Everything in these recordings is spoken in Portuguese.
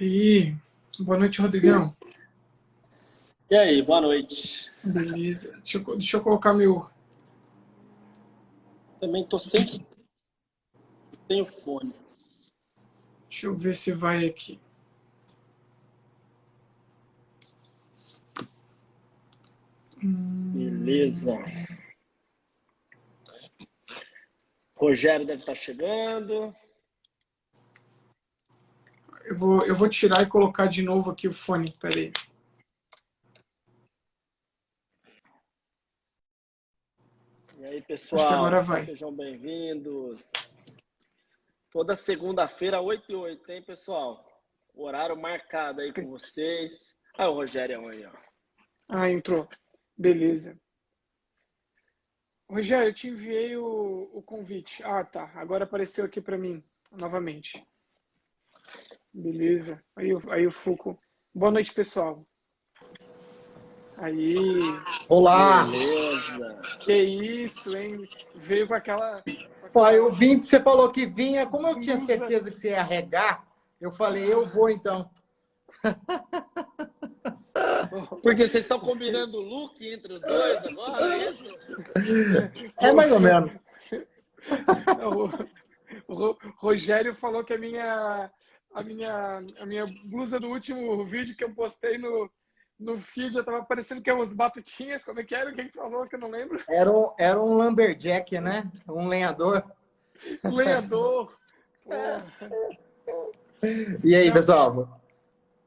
E boa noite, Rodrigão. E aí, boa noite. Beleza. Deixa eu colocar meu. Também tô sem o fone. Deixa eu ver se vai aqui. Beleza. Rogério deve estar chegando. Eu vou tirar e colocar de novo aqui o fone. Pera aí. E aí, Acho que agora pessoal, vai. sejam bem-vindos. Toda segunda-feira, 8h08, hein, pessoal? Horário marcado aí com vocês. Ah, o Rogério aí, ó. Ah, entrou. Beleza. Rogério, eu te enviei o convite. Ah, tá. Agora apareceu aqui para mim, novamente. Beleza. Aí o Fuco. Boa noite, pessoal. Aí. Olá! Beleza. Que isso, hein? Veio com aquela. Pô, eu vim, você falou que vinha, como eu tinha blusa. certeza que você ia regar, eu falei, eu vou então. Porque vocês estão combinando o look entre os dois agora, é isso? É mais ou menos. O Rogério falou que a minha blusa do último vídeo que eu postei no feed já tava parecendo que é uns batutinhas. Como é que era? Quem falou que eu não lembro? Era um lumberjack, né? Um lenhador. Lenhador. Porra. E aí, Não, pessoal?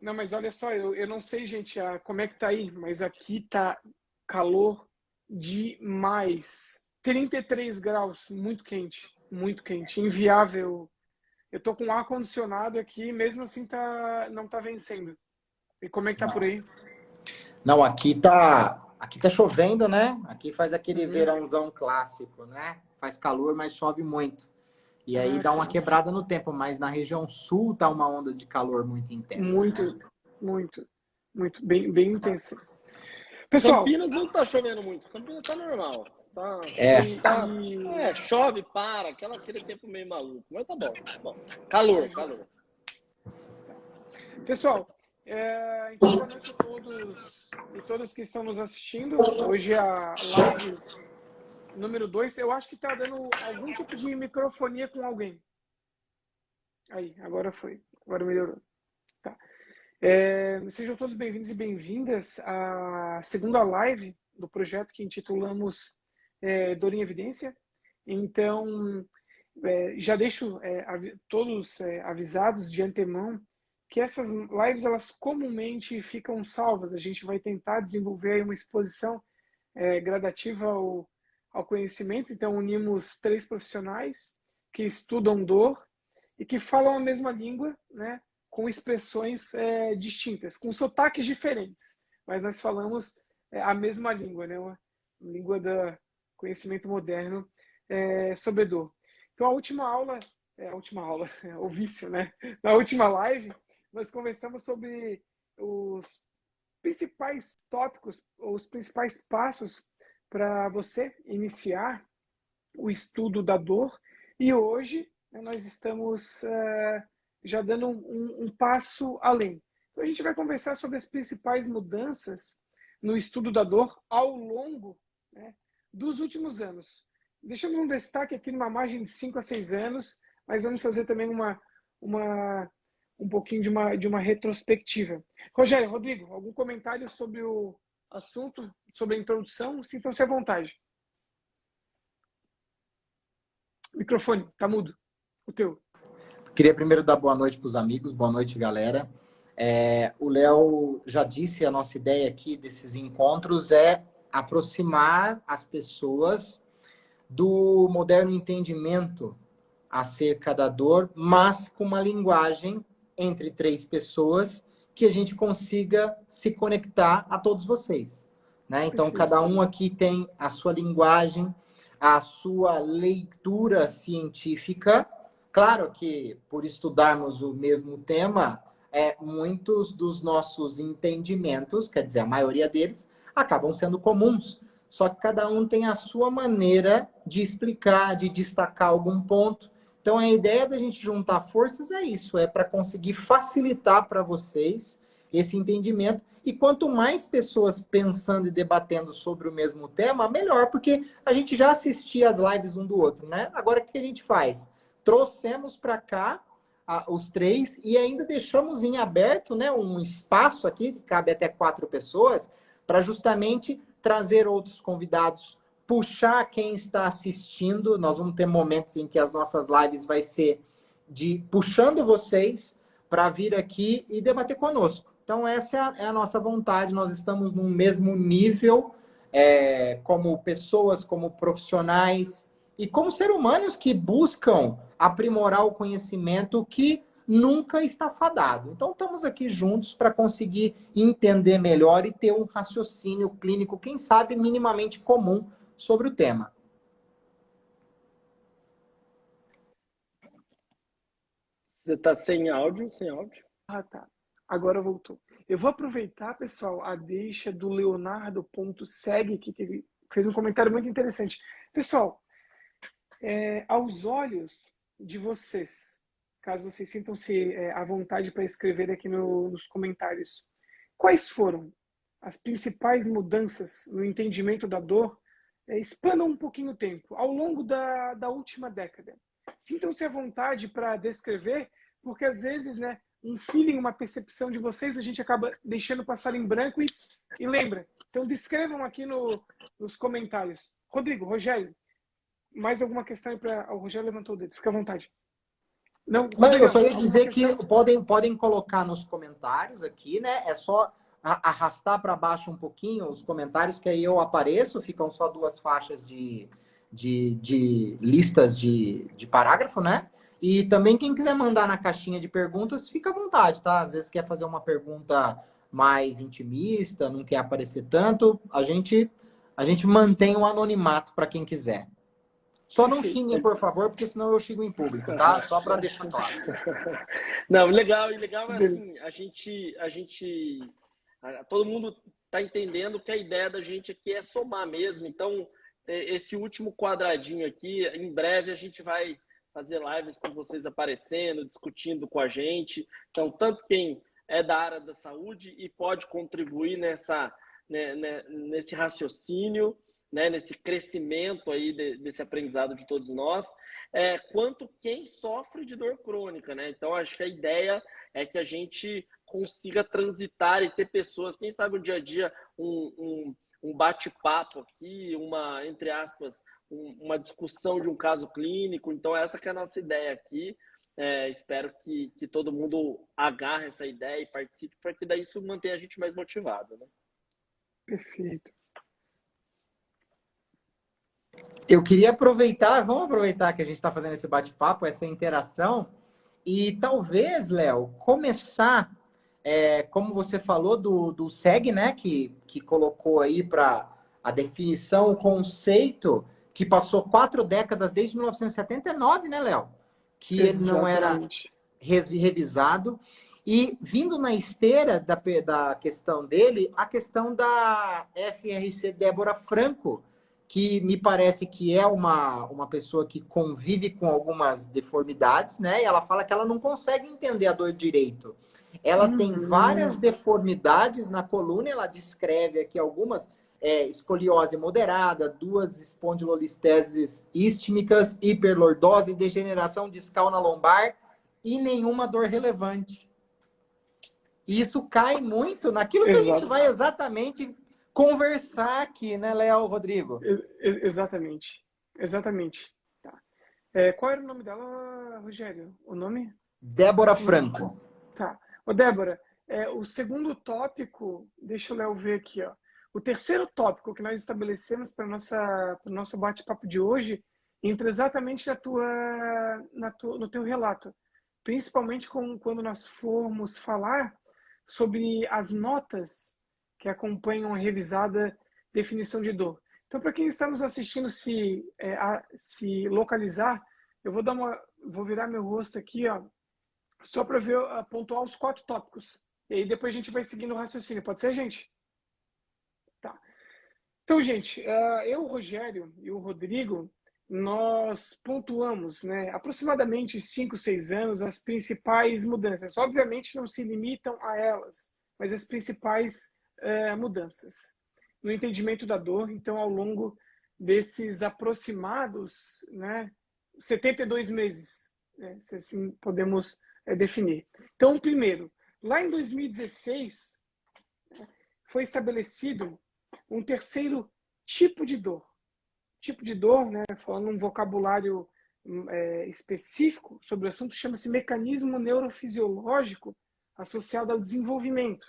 não, mas olha só, eu não sei, gente, como é que tá aí, mas aqui tá calor demais. 33 graus, muito quente, inviável. Eu tô com ar condicionado aqui, mesmo assim não tá vencendo. E como é que tá por aí? Não, aqui tá chovendo, né? Aqui faz aquele verãozão clássico, né? Faz calor, mas chove muito. E aí dá uma quebrada no tempo, mas na região sul tá uma onda de calor muito intensa. Muito, muito, muito, bem intensa. Pessoal, Campinas não tá chovendo muito. Campinas tá normal. Chove, para, aquele tempo meio maluco. Mas tá bom, tá bom. Calor. Pessoal, então boa noite a todos e todas que estão nos assistindo. Hoje é a live número 2. Eu acho que tá dando algum tipo de microfonia com alguém. Aí, agora foi. Agora melhorou. Tá. Sejam todos bem-vindos e bem-vindas à segunda live do projeto que intitulamos Dor em Evidência. Então, já deixo todos avisados de antemão que essas lives, elas comumente ficam salvas. A gente vai tentar desenvolver aí uma exposição gradativa ao conhecimento. Então, unimos 3 profissionais que estudam dor e que falam a mesma língua, né, com expressões distintas, com sotaques diferentes. Mas nós falamos a mesma língua, né, uma língua do conhecimento moderno sobre dor. Então, a última aula, o vício, né? Na última live, nós conversamos sobre os principais tópicos, os principais passos para você iniciar o estudo da dor. E hoje nós estamos já dando um passo além. Então, a gente vai conversar sobre as principais mudanças no estudo da dor ao longo, né, dos últimos anos. Deixando um destaque aqui numa margem de 5 a 6 anos, mas vamos fazer também um pouquinho de uma retrospectiva. Rogério, Rodrigo, algum comentário sobre o assunto, sobre a introdução? Sintam-se à vontade. Microfone, tá mudo. O teu. Queria primeiro dar boa noite para os amigos. Boa noite, galera. O Léo já disse, a nossa ideia aqui desses encontros é aproximar as pessoas do moderno entendimento acerca da dor, mas com uma linguagem entre 3 pessoas que a gente consiga se conectar a todos vocês, né? Então, cada um aqui tem a sua linguagem, a sua leitura científica. Claro que, por estudarmos o mesmo tema, muitos dos nossos entendimentos, quer dizer, a maioria deles, acabam sendo comuns. Só que cada um tem a sua maneira de explicar, de destacar algum ponto. Então, a ideia da gente juntar forças é isso, é para conseguir facilitar para vocês esse entendimento. E quanto mais pessoas pensando e debatendo sobre o mesmo tema, melhor, porque a gente já assistia as lives um do outro, né? Agora, o que a gente faz? Trouxemos para cá os três e ainda deixamos em aberto, né, um espaço aqui, que cabe até 4 pessoas, para justamente trazer outros convidados, puxar quem está assistindo. Nós vamos ter momentos em que as nossas lives vai ser de puxando vocês para vir aqui e debater conosco. Então, essa é a nossa vontade. Nós estamos no mesmo nível, como pessoas, como profissionais e como seres humanos que buscam aprimorar o conhecimento que nunca está fadado. Então, estamos aqui juntos para conseguir entender melhor e ter um raciocínio clínico, quem sabe, minimamente comum sobre o tema. Você está sem áudio, sem áudio. Ah, tá. Agora voltou. Eu vou aproveitar, pessoal, a deixa do Leonardo.seg, que fez um comentário muito interessante. Pessoal, aos olhos de vocês, caso vocês sintam-se à vontade para escrever aqui nos comentários, quais foram as principais mudanças no entendimento da dor? Expandam um pouquinho o tempo, ao longo da última década. Sintam-se à vontade para descrever, porque às vezes, né, um feeling, uma percepção de vocês, a gente acaba deixando passar em branco e lembra. Então, descrevam aqui nos comentários. Rodrigo, Rogério, mais alguma questão para... O Rogério levantou o dedo, fica à vontade. Não, Eu só ia dizer que podem colocar nos comentários aqui, né? É só arrastar para baixo um pouquinho os comentários, que aí eu apareço, ficam só 2 faixas de listas de parágrafo, né? E também quem quiser mandar na caixinha de perguntas, fica à vontade, tá? Às vezes quer fazer uma pergunta mais intimista, não quer aparecer tanto, a gente mantém o anonimato para quem quiser. Só não xinguem, por favor, porque senão eu xingo em público, tá? Só para deixar claro. Não, legal é assim, todo mundo está entendendo que a ideia da gente aqui é somar mesmo. Então, esse último quadradinho aqui, em breve a gente vai fazer lives com vocês aparecendo, discutindo com a gente. Então, tanto quem é da área da saúde e pode contribuir nesse raciocínio, né, nesse crescimento aí desse aprendizado de todos nós, quanto quem sofre de dor crônica, né? Então, acho que a ideia é que a gente consiga transitar e ter pessoas, quem sabe no dia a dia, um bate-papo aqui, entre aspas, uma discussão de um caso clínico. Então, essa que é a nossa ideia aqui. Espero que todo mundo agarre essa ideia e participe, para que daí isso mantenha a gente mais motivado, né? Perfeito. Eu queria vamos aproveitar que a gente está fazendo esse bate-papo, essa interação, e talvez, Léo, começar, como você falou do SEG, né, que colocou aí para a definição, o conceito, que passou 4 décadas, desde 1979, né, Léo? Que ele não era revisado. E vindo na esteira da questão dele, a questão da FRC Débora Franco, que me parece que é uma pessoa que convive com algumas deformidades, né? E ela fala que ela não consegue entender a dor direito. Ela tem várias deformidades na coluna, ela descreve aqui algumas, escoliose moderada, 2 espondilolisteses ístmicas, hiperlordose, degeneração discal na lombar e nenhuma dor relevante. E isso cai muito naquilo que a gente vai exatamente conversar aqui, né, Léo, Rodrigo? Exatamente. Tá. Qual era o nome dela, Rogério? O nome? Débora Franco. Tá. Ô, Débora, o segundo tópico, deixa o Léo ver aqui, ó. O terceiro tópico que nós estabelecemos para o nosso bate-papo de hoje entra exatamente no teu relato. Principalmente quando nós formos falar sobre as notas que acompanham a revisada definição de dor. Então, para quem está nos assistindo se localizar, eu vou virar meu rosto aqui, ó, só para pontuar os 4 tópicos. E aí depois a gente vai seguindo o raciocínio. Pode ser, gente? Tá. Então, gente, eu, o Rogério e o Rodrigo, nós pontuamos, né, aproximadamente 5, 6 anos, as principais mudanças. Obviamente não se limitam a elas, mas as principais mudanças no entendimento da dor. Então, ao longo desses aproximados, né, 72 meses, né, se assim podemos definir. Então, primeiro, lá em 2016, foi estabelecido um terceiro tipo de dor. Tipo de dor, né, falando um vocabulário específico sobre o assunto, chama-se mecanismo neurofisiológico associado ao desenvolvimento.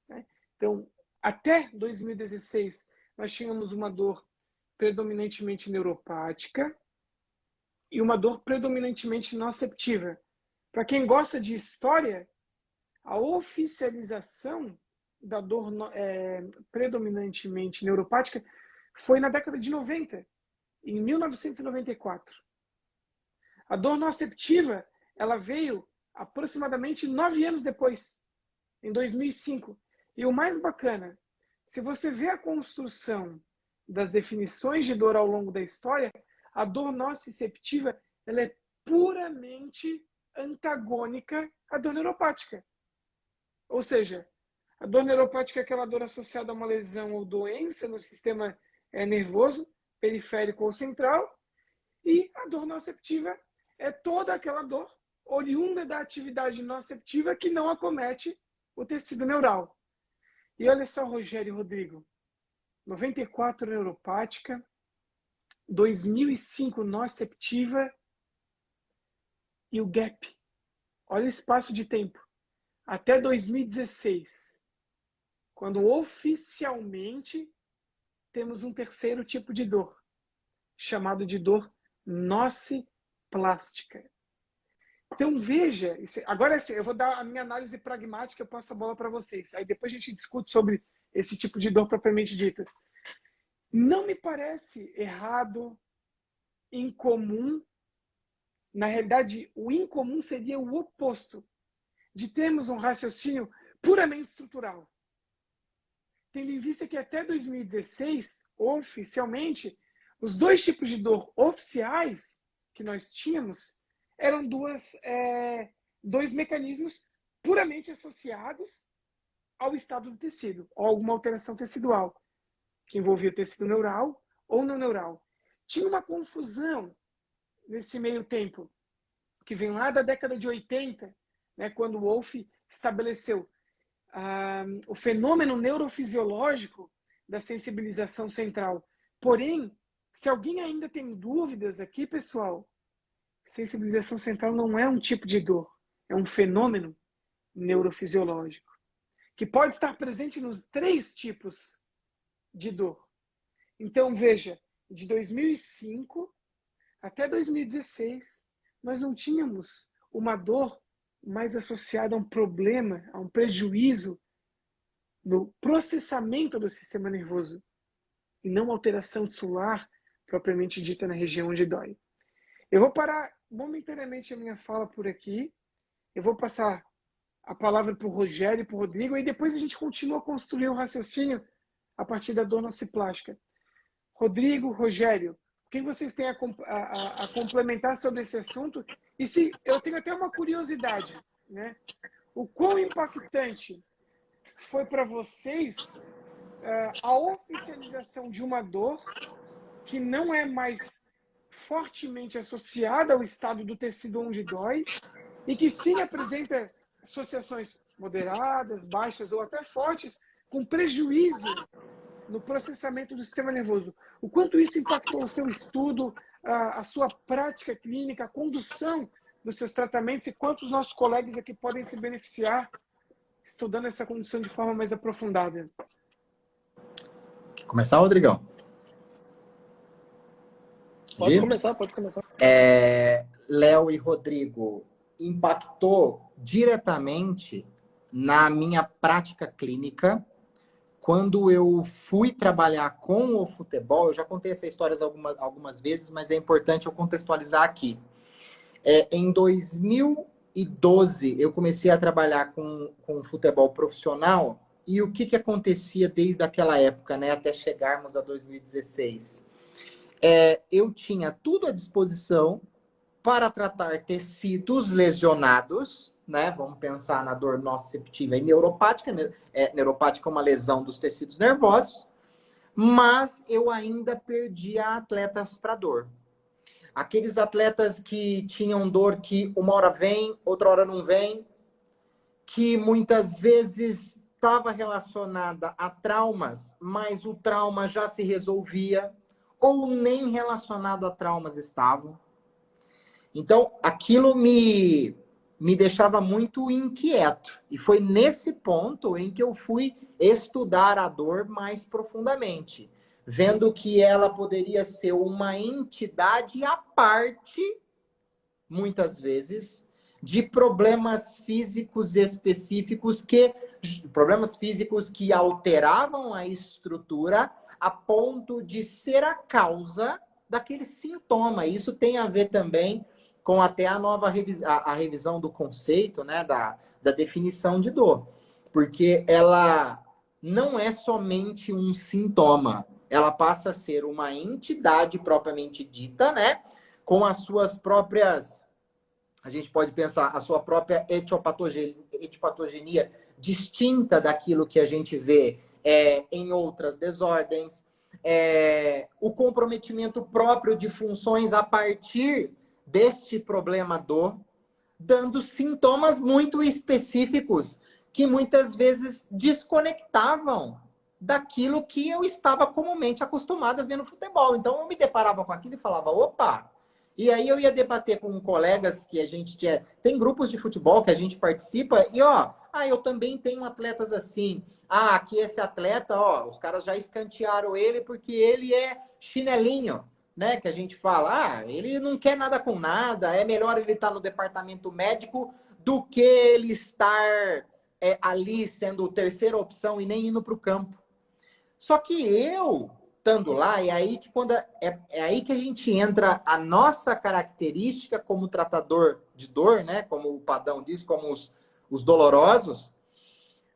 Né? Então, até 2016, nós tínhamos uma dor predominantemente neuropática e uma dor predominantemente noceptiva. Para quem gosta de história, a oficialização da dor predominantemente neuropática foi na década de 90, em 1994. A dor noceptiva, ela veio aproximadamente 9 anos depois, em 2005. E o mais bacana, se você vê a construção das definições de dor ao longo da história, a dor nociceptiva, ela é puramente antagônica à dor neuropática. Ou seja, a dor neuropática é aquela dor associada a uma lesão ou doença no sistema nervoso, periférico ou central, e a dor noceptiva é toda aquela dor oriunda da atividade noceptiva que não acomete o tecido neural. E olha só, Rogério e Rodrigo, 94 neuropática, 2005 noceptiva e o gap. Olha o espaço de tempo. Até 2016, quando oficialmente temos um terceiro tipo de dor, chamado de dor nociplástica. Então veja, agora eu vou dar a minha análise pragmática, eu passo a bola para vocês. Aí depois a gente discute sobre esse tipo de dor propriamente dita. Não me parece errado, incomum. Na realidade, o incomum seria o oposto de termos um raciocínio puramente estrutural. Tendo em vista que até 2016, oficialmente, os dois tipos de dor oficiais que nós tínhamos eram dois mecanismos puramente associados ao estado do tecido, ou alguma alteração tecidual, que envolvia o tecido neural ou não neural. Tinha uma confusão nesse meio tempo, que vem lá da década de 80, né, quando o Wolff estabeleceu o fenômeno neurofisiológico da sensibilização central. Porém, se alguém ainda tem dúvidas aqui, pessoal, sensibilização central não é um tipo de dor, é um fenômeno neurofisiológico, que pode estar presente nos 3 tipos de dor. Então, veja, de 2005 até 2016, nós não tínhamos uma dor mais associada a um problema, a um prejuízo no processamento do sistema nervoso, e não alteração tissular propriamente dita na região onde dói. Eu vou parar momentaneamente a minha fala por aqui, eu vou passar a palavra para o Rogério e para o Rodrigo, e depois a gente continua a construir o raciocínio a partir da dor nociplástica. Rodrigo, Rogério, o que vocês têm a complementar sobre esse assunto? E se eu tenho até uma curiosidade, né? O quão impactante foi para vocês a oficialização de uma dor que não é mais fortemente associada ao estado do tecido onde dói e que sim apresenta associações moderadas, baixas ou até fortes com prejuízo no processamento do sistema nervoso. O quanto isso impactou o seu estudo, a sua prática clínica, a condução dos seus tratamentos e quantos nossos colegas aqui podem se beneficiar estudando essa condução de forma mais aprofundada. Quer começar, Rodrigão? Pode começar. Léo e Rodrigo, impactou diretamente na minha prática clínica. Quando eu fui trabalhar com o futebol, eu já contei essa história algumas vezes, mas é importante eu contextualizar aqui. Em 2012, eu comecei a trabalhar com futebol profissional, e o que acontecia desde aquela época, né, até chegarmos a 2016? eu tinha tudo à disposição para tratar tecidos lesionados, né? Vamos pensar na dor nociceptiva e neuropática. Neuropática é uma lesão dos tecidos nervosos, mas eu ainda perdia atletas para dor. Aqueles atletas que tinham dor que uma hora vem, outra hora não vem, que muitas vezes estava relacionada a traumas, mas o trauma já se resolvia, ou nem relacionado a traumas estavam. Então, aquilo me deixava muito inquieto. E foi nesse ponto em que eu fui estudar a dor mais profundamente, vendo que ela poderia ser uma entidade à parte, muitas vezes, de problemas físicos específicos problemas físicos que alteravam a estrutura a ponto de ser a causa daquele sintoma. Isso tem a ver também com até a nova revisão do conceito, né, da definição de dor. Porque ela não é somente um sintoma, ela passa a ser uma entidade propriamente dita, né, com as suas próprias, a gente pode pensar, a sua própria etiopatogenia distinta daquilo que a gente vê em outras desordens, o comprometimento próprio de funções a partir deste problema dor, dando sintomas muito específicos que muitas vezes desconectavam daquilo que eu estava comumente acostumado a ver no futebol. Então eu me deparava com aquilo e falava, opa! E aí eu ia debater com colegas que a gente tinha... Tem grupos de futebol que a gente participa e, eu também tenho atletas assim. Aqui esse atleta, os caras já escantearam ele porque ele é chinelinho, né? Que a gente fala, ele não quer nada com nada, é melhor ele estar no departamento médico do que ele estar ali sendo terceira opção e nem indo para o campo. Só que eu, estando lá, é aí que a gente entra a nossa característica como tratador de dor, né? Como o Padão diz, como os dolorosos,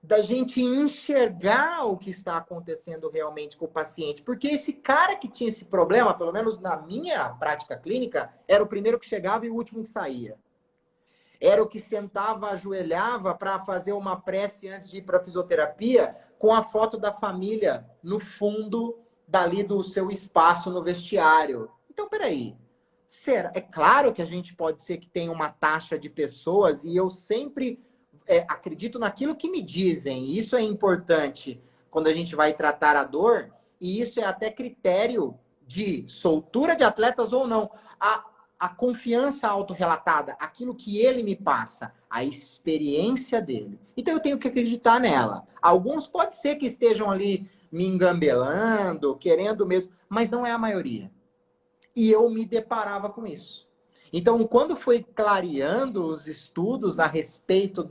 da gente enxergar o que está acontecendo realmente com o paciente. Porque esse cara que tinha esse problema, pelo menos na minha prática clínica, era o primeiro que chegava e o último que saía. Era o que sentava, ajoelhava para fazer uma prece antes de ir para a fisioterapia, com a foto da família no fundo dali do seu espaço no vestiário. Então, peraí. É claro que a gente pode ser que tenha uma taxa de pessoas, e eu sempre acredito naquilo que me dizem. E isso é importante quando a gente vai tratar a dor, e isso é até critério de soltura de atletas ou não. A confiança autorrelatada, aquilo que ele me passa, a experiência dele. Então eu tenho que acreditar nela. Alguns pode ser que estejam ali me engambelando, querendo mesmo, mas não é a maioria. E eu me deparava com isso. Então, quando foi clareando os estudos a respeito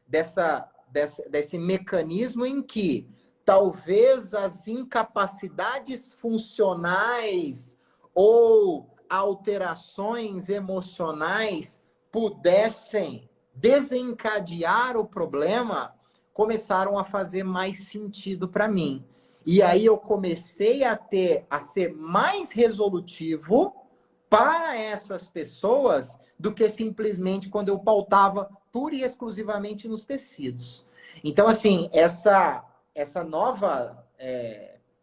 desse mecanismo em que talvez as incapacidades funcionais ou alterações emocionais pudessem desencadear o problema, começaram a fazer mais sentido para mim. E aí eu comecei a ser mais resolutivo para essas pessoas do que simplesmente quando eu pautava pura e exclusivamente nos tecidos. Então, assim,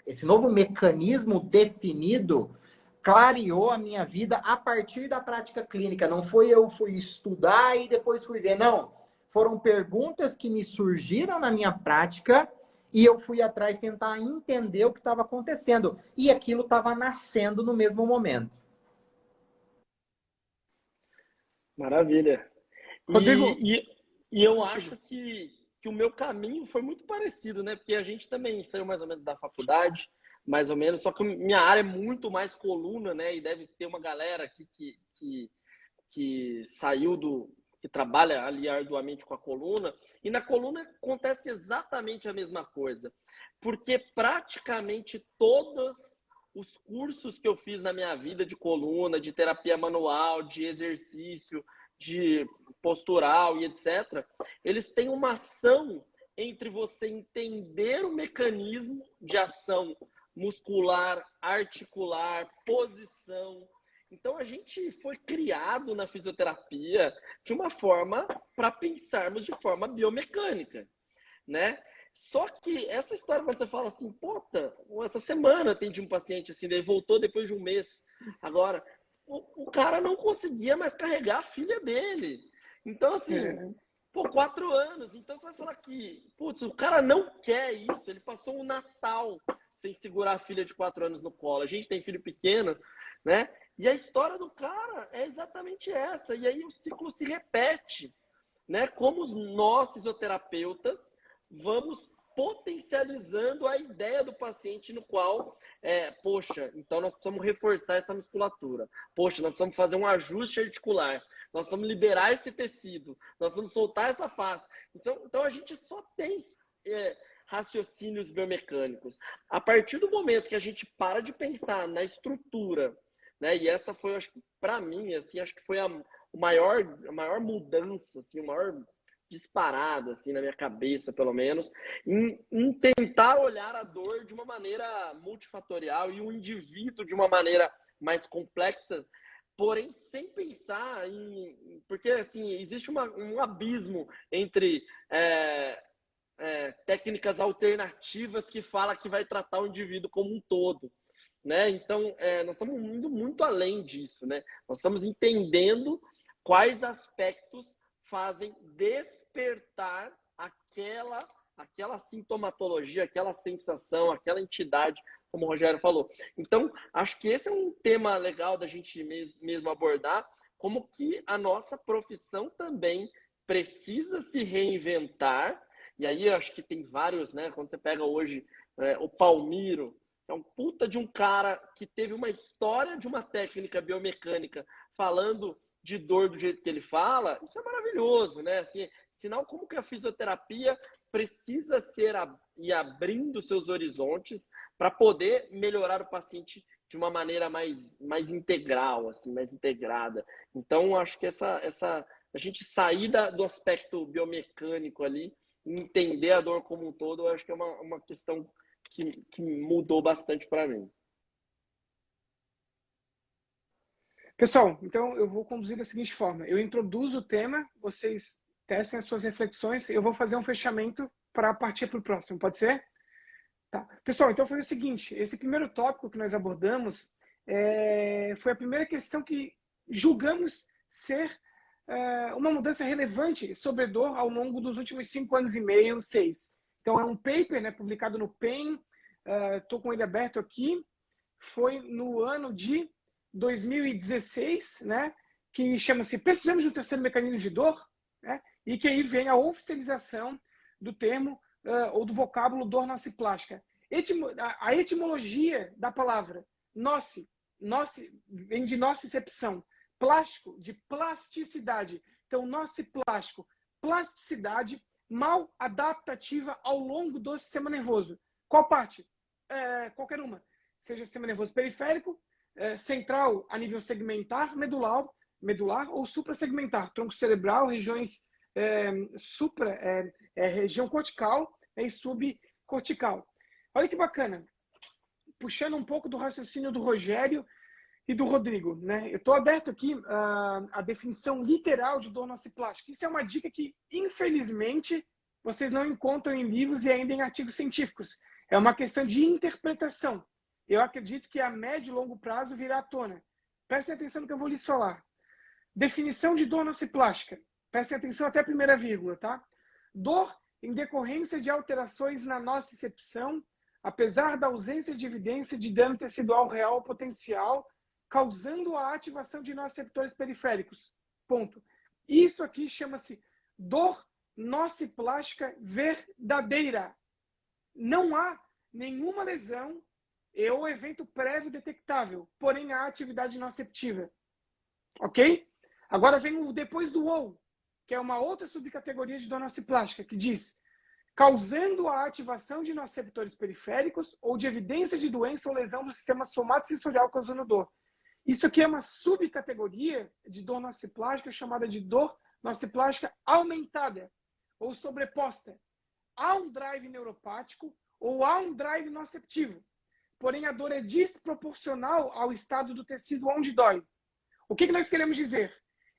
esse novo mecanismo definido clareou a minha vida a partir da prática clínica. Não foi eu fui estudar e depois fui ver, não. Foram perguntas que me surgiram na minha prática e eu fui atrás tentar entender o que estava acontecendo. E aquilo estava nascendo no mesmo momento. Maravilha. Rodrigo, E eu acho que o meu caminho foi muito parecido, né? Porque a gente também saiu mais ou menos da faculdade, mais ou menos, só que minha área é muito mais coluna, né? E deve ter uma galera aqui que saiu que trabalha ali arduamente com a coluna, e na coluna acontece exatamente a mesma coisa. Porque praticamente todos os cursos que eu fiz na minha vida de coluna, de terapia manual, de exercício, de postural e etc., eles têm uma ação entre você entender o mecanismo de ação muscular, articular, posição. Então, a gente foi criado na fisioterapia de uma forma para pensarmos de forma biomecânica, né? Só que essa história, quando você fala assim, puta, essa semana eu atendi um paciente assim, ele voltou depois de um mês. Agora, o cara não conseguia mais carregar a filha dele. Então, assim, pô, 4 anos. Então, você vai falar que, putz, o cara não quer isso. Ele passou um Natal sem segurar a filha de 4 anos no colo. A gente tem filho pequeno, né? E a história do cara é exatamente essa. E aí o ciclo se repete, né? Como nós, fisioterapeutas, vamos potencializando a ideia do paciente no qual, poxa, então nós precisamos reforçar essa musculatura. Poxa, nós precisamos fazer um ajuste articular. Nós precisamos liberar esse tecido. Nós precisamos soltar essa face. Então a gente só tem raciocínios biomecânicos. A partir do momento que a gente para de pensar na estrutura, né? E essa foi, acho que, para mim, assim, acho que foi a maior mudança, assim, o maior disparado, assim, na minha cabeça, pelo menos, em tentar olhar a dor de uma maneira multifatorial e o indivíduo de uma maneira mais complexa, porém sem pensar em... Porque, assim, existe um abismo entre técnicas alternativas que fala que vai tratar o indivíduo como um todo, né? Então, nós estamos indo muito além disso, né? Nós estamos entendendo quais aspectos fazem despertar aquela sintomatologia, aquela sensação, aquela entidade, como o Rogério falou. Então, acho que esse é um tema legal da gente mesmo abordar, como que a nossa profissão também precisa se reinventar. E aí, acho que tem vários, né? Quando você pega hoje o Palmiro, é um puta de um cara que teve uma história de uma técnica biomecânica falando de dor do jeito que ele fala, isso é maravilhoso, né? Assim, sinal como que a fisioterapia precisa ir abrindo seus horizontes para poder melhorar o paciente de uma maneira mais integral, assim, mais integrada. Então, acho que a gente sair do aspecto biomecânico ali, entender a dor como um todo, eu acho que é uma questão que mudou bastante para mim. Pessoal, então eu vou conduzir da seguinte forma. Eu introduzo o tema, vocês tecem as suas reflexões, eu vou fazer um fechamento para partir para o próximo, pode ser? Tá. Pessoal, então foi o seguinte, esse primeiro tópico que nós abordamos foi a primeira questão que julgamos ser uma mudança relevante sobre dor ao longo dos últimos 5 anos e meio, 6. Então é um paper, né, publicado no PEN, estou com ele aberto aqui, foi no ano de 2016, né, que chama-se Precisamos de um terceiro mecanismo de dor, né, e que aí vem a oficialização do termo ou do vocábulo dor nociplástica. A etimologia da palavra noce vem de nocicepção, plástico, de plasticidade. Então, nociplástico, plasticidade mal adaptativa ao longo do sistema nervoso. Qual parte? Qualquer uma. Seja sistema nervoso periférico, central a nível segmentar, medular ou suprassegmentar, tronco cerebral, regiões região cortical e subcortical. Olha que bacana. Puxando um pouco do raciocínio do Rogério e do Rodrigo, né? Eu estou aberto aqui a definição literal de dor nociplástica. Isso é uma dica que, infelizmente, vocês não encontram em livros e ainda em artigos científicos. É uma questão de interpretação. Eu acredito que a médio e longo prazo virá à tona. Prestem atenção no que eu vou lhes falar. Definição de dor nociplástica. Prestem atenção até a primeira vírgula, tá? Dor em decorrência de alterações na nocicepção, apesar da ausência de evidência de dano tecidual real ou potencial, causando a ativação de nociceptores periféricos. Ponto. Isso aqui chama-se dor nociplástica verdadeira. Não há nenhuma lesão ou evento prévio detectável, porém há atividade nociceptiva. Ok? Agora vem o depois do ou, que é uma outra subcategoria de dor nociplástica, que diz causando a ativação de nociceptores periféricos ou de evidência de doença ou lesão do sistema somatosensorial causando dor. Isso aqui é uma subcategoria de dor nociplástica chamada de dor nociplástica aumentada ou sobreposta. Há um drive neuropático ou há um drive noceptivo. porém a dor é desproporcional ao estado do tecido onde dói. O que nós queremos dizer?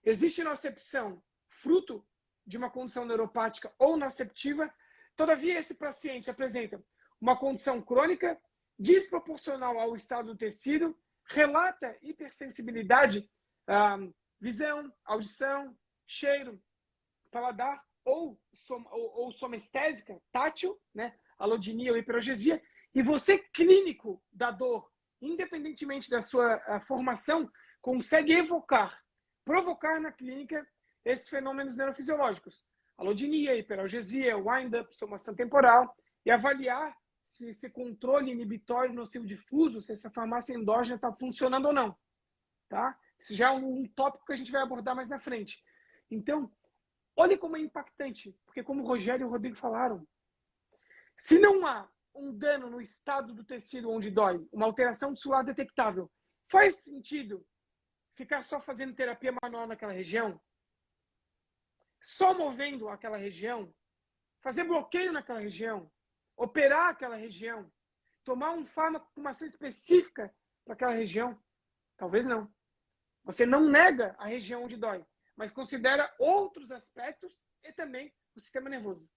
Existe nocepção fruto de uma condição neuropática ou noceptiva, todavia esse paciente apresenta uma condição crônica desproporcional ao estado do tecido, relata hipersensibilidade, visão, audição, cheiro, paladar ou somestésica, tátil, né? Alodinia ou hiperogesia, e você, clínico da dor, independentemente da sua formação, consegue provocar na clínica esses fenômenos neurofisiológicos. Alodinia, hiperalgesia, wind-up, somação temporal, e avaliar se esse controle inibitório nocivo difuso, se essa farmácia endógena está funcionando ou não. Tá? Isso já é um tópico que a gente vai abordar mais na frente. Então, olha como é impactante, porque como o Rogério e o Rodrigo falaram, se não há um dano no estado do tecido onde dói, uma alteração tissular detectável, faz sentido ficar só fazendo terapia manual naquela região? Só movendo aquela região? Fazer bloqueio naquela região? Operar aquela região? Tomar um fármaco com uma ação específica para aquela região? Talvez não. Você não nega a região onde dói, mas considera outros aspectos e também o sistema nervoso.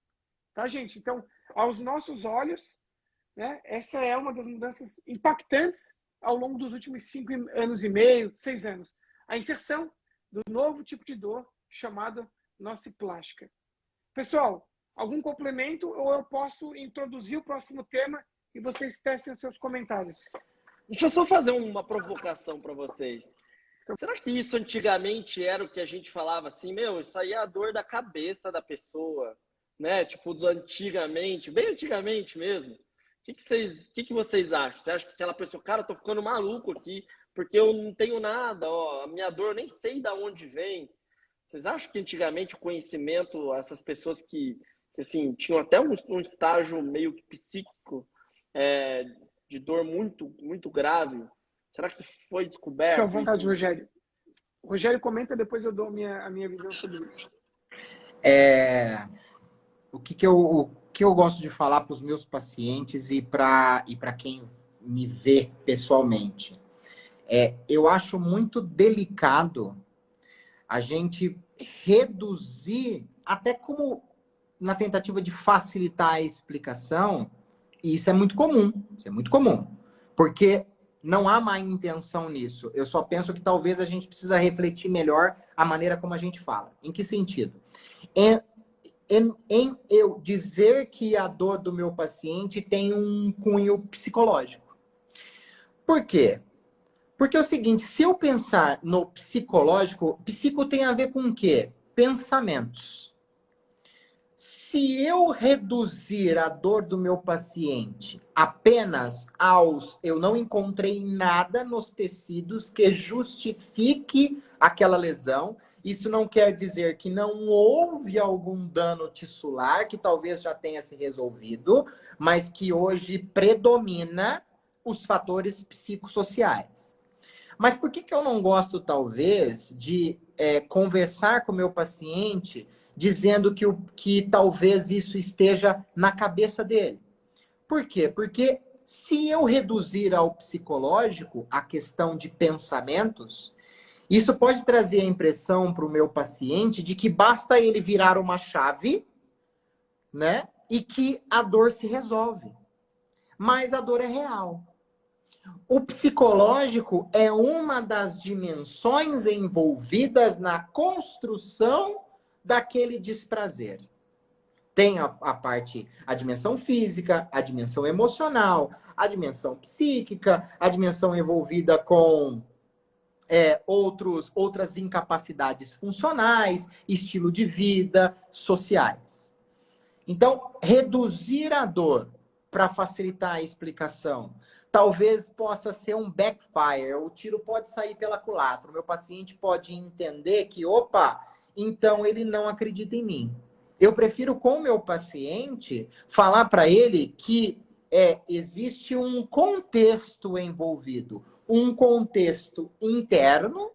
Tá, gente? Então, aos nossos olhos, né, essa é uma das mudanças impactantes ao longo dos últimos 5 anos e meio, 6 anos. A inserção do novo tipo de dor chamado nociplástica. Pessoal, algum complemento ou eu posso introduzir o próximo tema e vocês tecem os seus comentários? Deixa eu só fazer uma provocação para vocês. Será que isso antigamente era o que a gente falava assim, meu, isso aí é a dor da cabeça da pessoa, né? Tipo, antigamente, bem antigamente mesmo. O que vocês acham? Você acha que aquela pessoa, cara, eu tô ficando maluco aqui, porque eu não tenho nada, ó, a minha dor eu nem sei de onde vem. Vocês acham que antigamente o conhecimento, essas pessoas que assim, tinham até um estágio meio que psíquico, de dor muito, muito grave, será que foi descoberto? Fica à vontade, Rogério. Rogério, comenta, depois eu dou a minha visão sobre isso. O que eu gosto de falar para os meus pacientes e para quem me vê pessoalmente. Eu acho muito delicado a gente reduzir, até como na tentativa de facilitar a explicação, e isso é muito comum, porque não há má intenção nisso. Eu só penso que talvez a gente precisa refletir melhor a maneira como a gente fala. Em que sentido? Em eu dizer que a dor do meu paciente tem um cunho psicológico. Por quê? Porque é o seguinte, se eu pensar no psicológico, psico tem a ver com o quê? Pensamentos. Se eu reduzir a dor do meu paciente apenas eu não encontrei nada nos tecidos que justifique aquela lesão, isso não quer dizer que não houve algum dano tissular, que talvez já tenha se resolvido, mas que hoje predomina os fatores psicossociais. Mas por que eu não gosto, talvez, de conversar com o meu paciente dizendo que talvez isso esteja na cabeça dele? Por quê? Porque se eu reduzir ao psicológico a questão de pensamentos, isso pode trazer a impressão para o meu paciente de que basta ele virar uma chave, né? E que a dor se resolve. Mas a dor é real. O psicológico é uma das dimensões envolvidas na construção daquele desprazer. Tem a dimensão física, a dimensão emocional, a dimensão psíquica, a dimensão envolvida com outras incapacidades funcionais, estilo de vida, sociais. Então, reduzir a dor para facilitar a explicação. Talvez possa ser um backfire, o tiro pode sair pela culatra. O meu paciente pode entender que, então ele não acredita em mim. Eu prefiro, com o meu paciente, falar para ele que existe um contexto envolvido. Um contexto interno,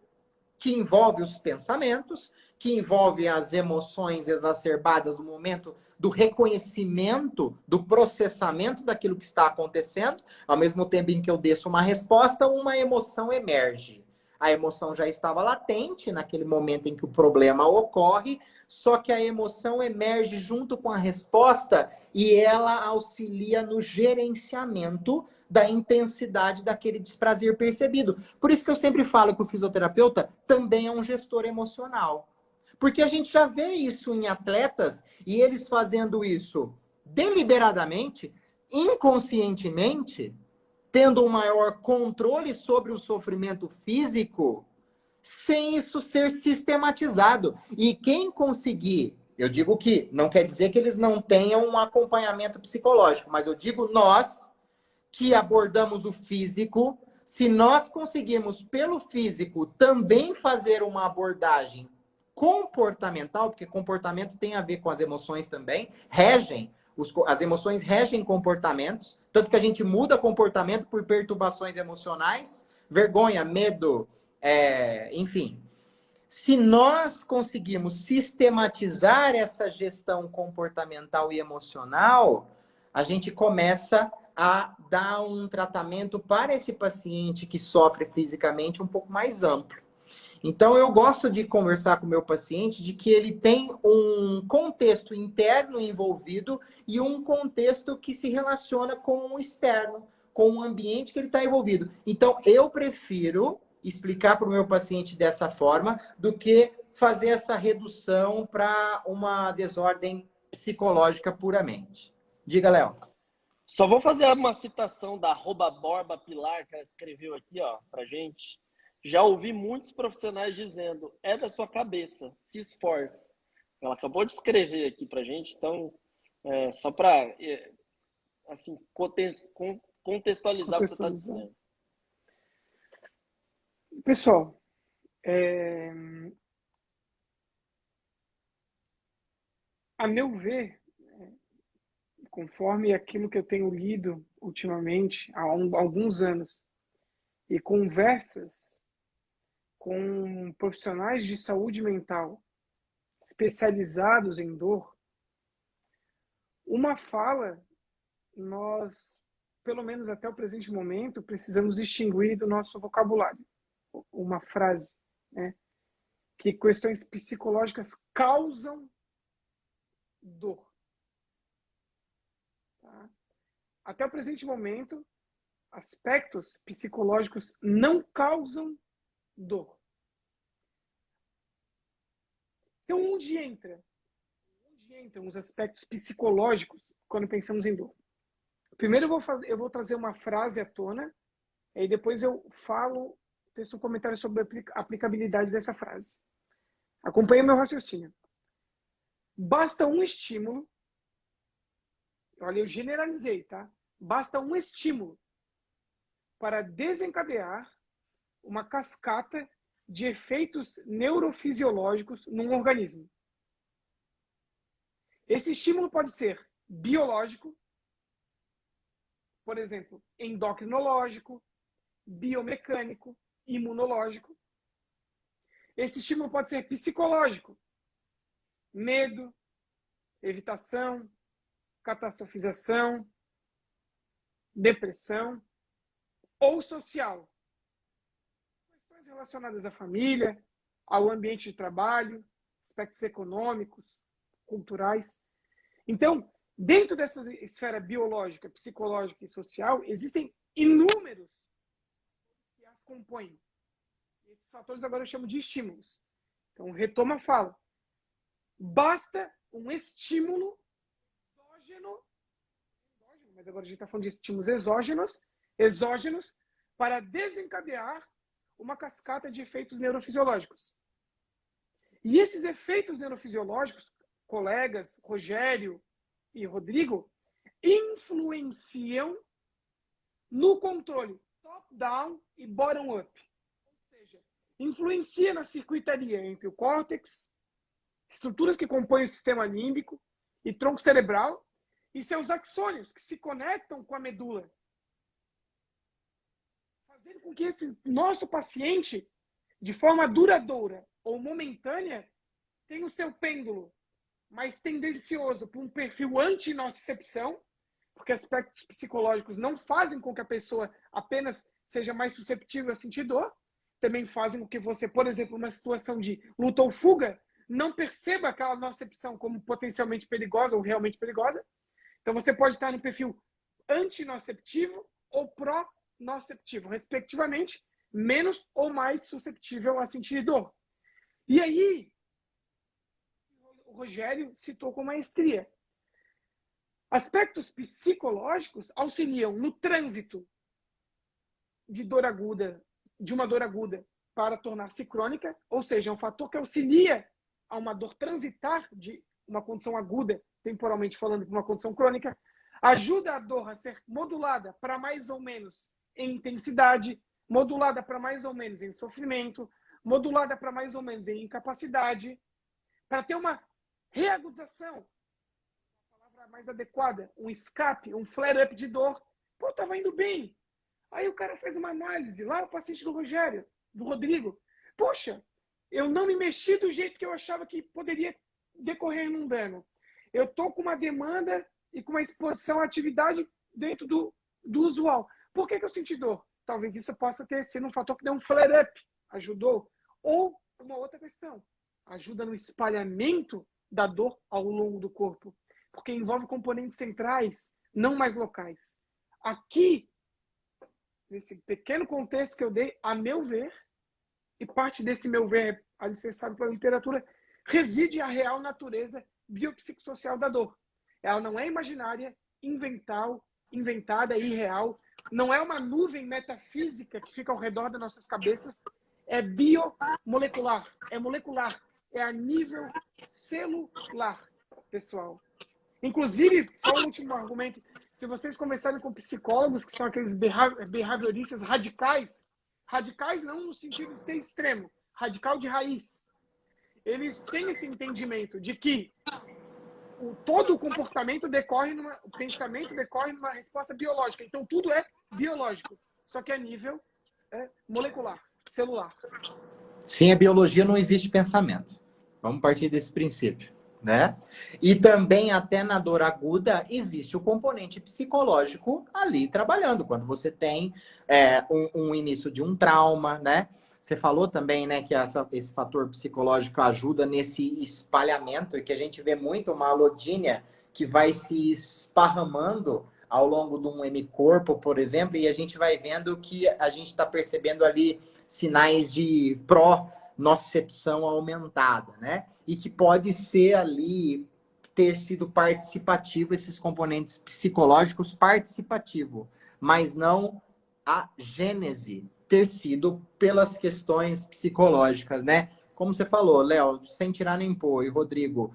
que envolve os pensamentos, que envolve as emoções exacerbadas no momento do reconhecimento, do processamento daquilo que está acontecendo. Ao mesmo tempo em que eu desço uma resposta, uma emoção emerge. A emoção já estava latente naquele momento em que o problema ocorre, só que a emoção emerge junto com a resposta e ela auxilia no gerenciamento da intensidade daquele desprazer percebido. Por isso que eu sempre falo que o fisioterapeuta também é um gestor emocional. Porque a gente já vê isso em atletas e eles fazendo isso deliberadamente, inconscientemente, tendo um maior controle sobre o sofrimento físico, sem isso ser sistematizado. E quem conseguir, eu digo que não quer dizer que eles não tenham um acompanhamento psicológico, mas eu digo nós que abordamos o físico, se nós conseguirmos pelo físico também fazer uma abordagem comportamental, porque comportamento tem a ver com as emoções também, as emoções regem comportamentos, tanto que a gente muda comportamento por perturbações emocionais, vergonha, medo, enfim. Se nós conseguirmos sistematizar essa gestão comportamental e emocional, a gente começa a dar um tratamento para esse paciente que sofre fisicamente um pouco mais amplo. Então, eu gosto de conversar com o meu paciente de que ele tem um contexto interno envolvido e um contexto que se relaciona com o externo, com o ambiente que ele está envolvido. Então, eu prefiro explicar para o meu paciente dessa forma do que fazer essa redução para uma desordem psicológica puramente. Diga, Léo. Só vou fazer uma citação da @Borba Pilar, que ela escreveu aqui, ó, pra gente. Já ouvi muitos profissionais dizendo, é da sua cabeça, se esforce. Ela acabou de escrever aqui pra gente, então, só para assim, contextualizar o que você está dizendo. Pessoal, a meu ver, conforme aquilo que eu tenho lido ultimamente, há alguns anos, e conversas com profissionais de saúde mental especializados em dor, uma fala nós, pelo menos até o presente momento, precisamos extinguir do nosso vocabulário. Uma frase, né? Que questões psicológicas causam dor. Tá? Até o presente momento, aspectos psicológicos não causam dor. Então, onde entram os aspectos psicológicos quando pensamos em dor? Primeiro eu vou trazer uma frase à tona, e depois eu faço um comentário sobre a aplicabilidade dessa frase. Acompanhe meu raciocínio. Basta um estímulo, olha, eu generalizei, tá? Basta um estímulo para desencadear uma cascata de efeitos neurofisiológicos num organismo. Esse estímulo pode ser biológico, por exemplo, endocrinológico, biomecânico, imunológico. Esse estímulo pode ser psicológico, medo, evitação, catastrofização, depressão, ou social. Questões relacionadas à família, ao ambiente de trabalho, aspectos econômicos, culturais. Então, dentro dessa esfera biológica, psicológica e social, existem inúmeros que as compõem. Esses fatores agora eu chamo de estímulos. Então, retoma a fala. Basta um estímulo exógeno, mas agora a gente está falando de estímulos exógenos, para desencadear uma cascata de efeitos neurofisiológicos. E esses efeitos neurofisiológicos, colegas Rogério e Rodrigo, influenciam no controle top-down e bottom-up. Ou seja, influencia na circuitaria entre o córtex, estruturas que compõem o sistema límbico e tronco cerebral, e seus axônios, que se conectam com a medula. Fazendo com que esse nosso paciente, de forma duradoura ou momentânea, tem o seu pêndulo mais tendencioso para um perfil anti-nocicepção, porque aspectos psicológicos não fazem com que a pessoa apenas seja mais susceptível a sentir dor, também fazem com que você, por exemplo, numa situação de luta ou fuga, não perceba aquela nocicepção como potencialmente perigosa ou realmente perigosa. Então você pode estar no perfil antinociceptivo ou pró-nociceptivo, respectivamente, menos ou mais susceptível a sentir dor. E aí, o Rogério citou com maestria. Aspectos psicológicos auxiliam no trânsito de dor aguda, de uma dor aguda para tornar-se crônica, ou seja, é um fator que auxilia a uma dor transitar de uma condição aguda, temporalmente falando, para uma condição crônica, ajuda a dor a ser modulada para mais ou menos em intensidade, modulada para mais ou menos em sofrimento, modulada para mais ou menos em incapacidade, para ter uma reagudização, a palavra mais adequada, um escape, um flare-up de dor. Pô, estava indo bem. Aí o cara fez uma análise, lá o paciente do Rogério, do Rodrigo. Poxa, eu não me mexi do jeito que eu achava que poderia decorrer num dano. Eu estou com uma demanda e com uma exposição à atividade dentro do usual. Por que eu senti dor? Talvez isso possa ter sido um fator que deu um flare-up, ajudou. Ou uma outra questão, ajuda no espalhamento da dor ao longo do corpo, porque envolve componentes centrais, não mais locais. Aqui, nesse pequeno contexto que eu dei, a meu ver, e parte desse meu ver é alicerçado pela literatura, reside a real natureza biopsicossocial da dor. Ela não é imaginária, inventada e irreal, não é uma nuvem metafísica que fica ao redor das nossas cabeças, é biomolecular, é molecular, é a nível celular, pessoal. Inclusive, só um último argumento, se vocês conversarem com psicólogos, que são aqueles behavioristas radicais não no sentido de ser extremo, radical de raiz, eles têm esse entendimento de que todo o comportamento o pensamento decorre numa resposta biológica. Então, tudo é biológico, só que a nível molecular, celular. Sem a biologia não existe pensamento. Vamos partir desse princípio, né? E também até na dor aguda existe o componente psicológico ali trabalhando. Quando você tem um início de um trauma, né? Você falou também, né, que esse fator psicológico ajuda nesse espalhamento e que a gente vê muito uma alodínia que vai se esparramando ao longo de um hemicorpo, por exemplo, e a gente vai vendo que a gente está percebendo ali sinais de pró-nocicepção aumentada, né? E que pode ser ali ter sido participativo, esses componentes psicológicos participativo, mas não a gênese ter sido pelas questões psicológicas, né? Como você falou, Léo, sem tirar nem pôr, e Rodrigo,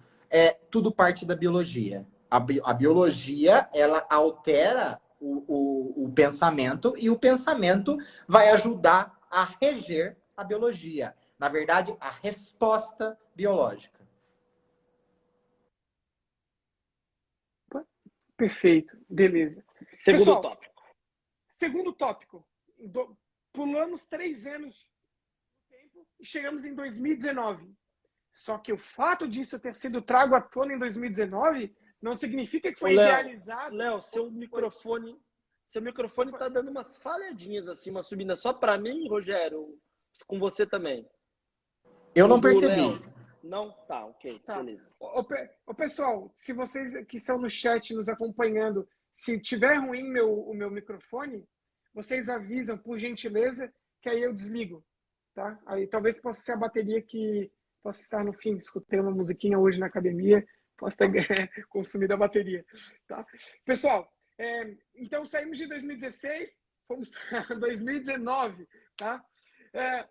tudo parte da biologia. A biologia, ela altera o pensamento e o pensamento vai ajudar a reger a biologia. Na verdade, a resposta biológica. Perfeito, beleza. Segundo tópico. Segundo tópico. Pulamos 3 anos no tempo e chegamos em 2019. Só que o fato disso ter sido trago à tona em 2019 não significa que foi idealizado. Léo, seu microfone tá dando umas falhadinhas assim, uma subida só para mim, Rogério, com você também. Eu não percebi. Léo. Não? Tá, ok, tá. Beleza. Pessoal, se vocês que estão no chat nos acompanhando, se tiver ruim o meu microfone, vocês avisam, por gentileza, que aí eu desligo, tá? Aí talvez possa ser a bateria que possa estar no fim. Escutei uma musiquinha hoje na academia, posso ter consumido a bateria, tá? Pessoal, então saímos de 2016, fomos para 2019, tá?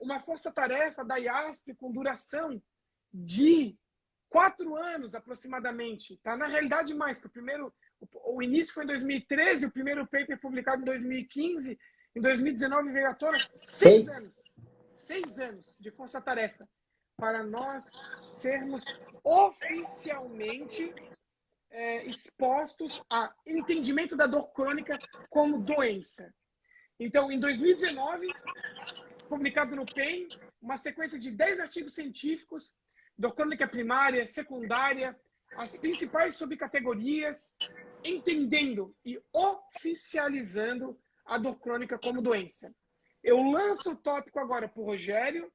Uma força-tarefa da IASP com duração de 4 anos aproximadamente, tá? Na realidade mais, porque o início foi em 2013, o primeiro paper publicado em 2015, em 2019 veio à tona 6 anos. 6 anos de força-tarefa para nós sermos oficialmente expostos a entendimento da dor crônica como doença. Então, em 2019, publicado no PEN, uma sequência de 10 artigos científicos dor crônica primária, secundária, as principais subcategorias, entendendo e oficializando a dor crônica como doença. Eu lanço o tópico agora para o Rogério,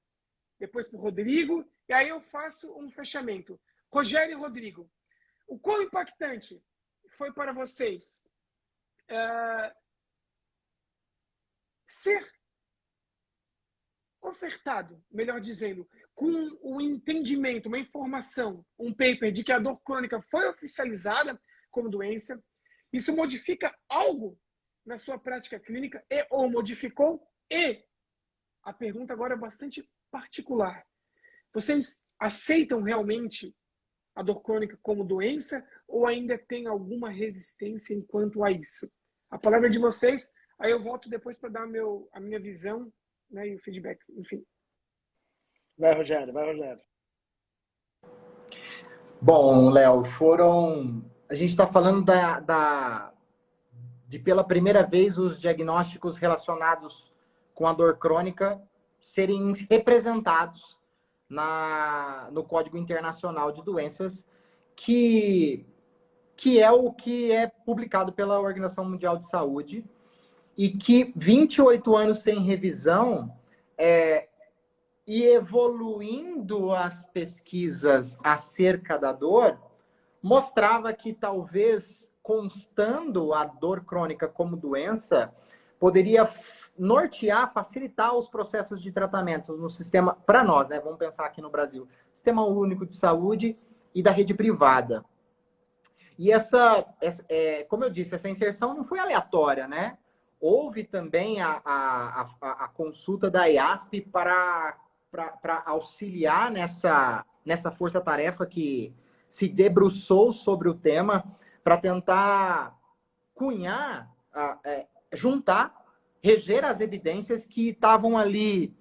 depois para o Rodrigo, e aí eu faço um fechamento. Rogério e Rodrigo, o quão impactante foi para vocês ser ofertado, melhor dizendo, com o entendimento, uma informação, um paper de que a dor crônica foi oficializada como doença? Isso modifica algo na sua prática clínica e ou modificou? E a pergunta agora é bastante particular. Vocês aceitam realmente a dor crônica como doença ou ainda tem alguma resistência enquanto a isso? A palavra é de vocês, aí eu volto depois para dar a minha visão, né, e o feedback, enfim. Vai, Rogério, vai, Rogério. Bom, Léo, a gente está falando de pela primeira vez os diagnósticos relacionados com a dor crônica serem representados no Código Internacional de Doenças, que é o que é publicado pela Organização Mundial de Saúde, e que 28 anos sem revisão e evoluindo as pesquisas acerca da dor, mostrava que talvez constando a dor crônica como doença, poderia nortear, facilitar os processos de tratamento no sistema, para nós, né? Vamos pensar aqui no Brasil, Sistema Único de Saúde e da rede privada. E como eu disse, essa inserção não foi aleatória, né? Houve também a consulta da IASP para auxiliar nessa força-tarefa que se debruçou sobre o tema para tentar cunhar, juntar, reger as evidências que estavam ali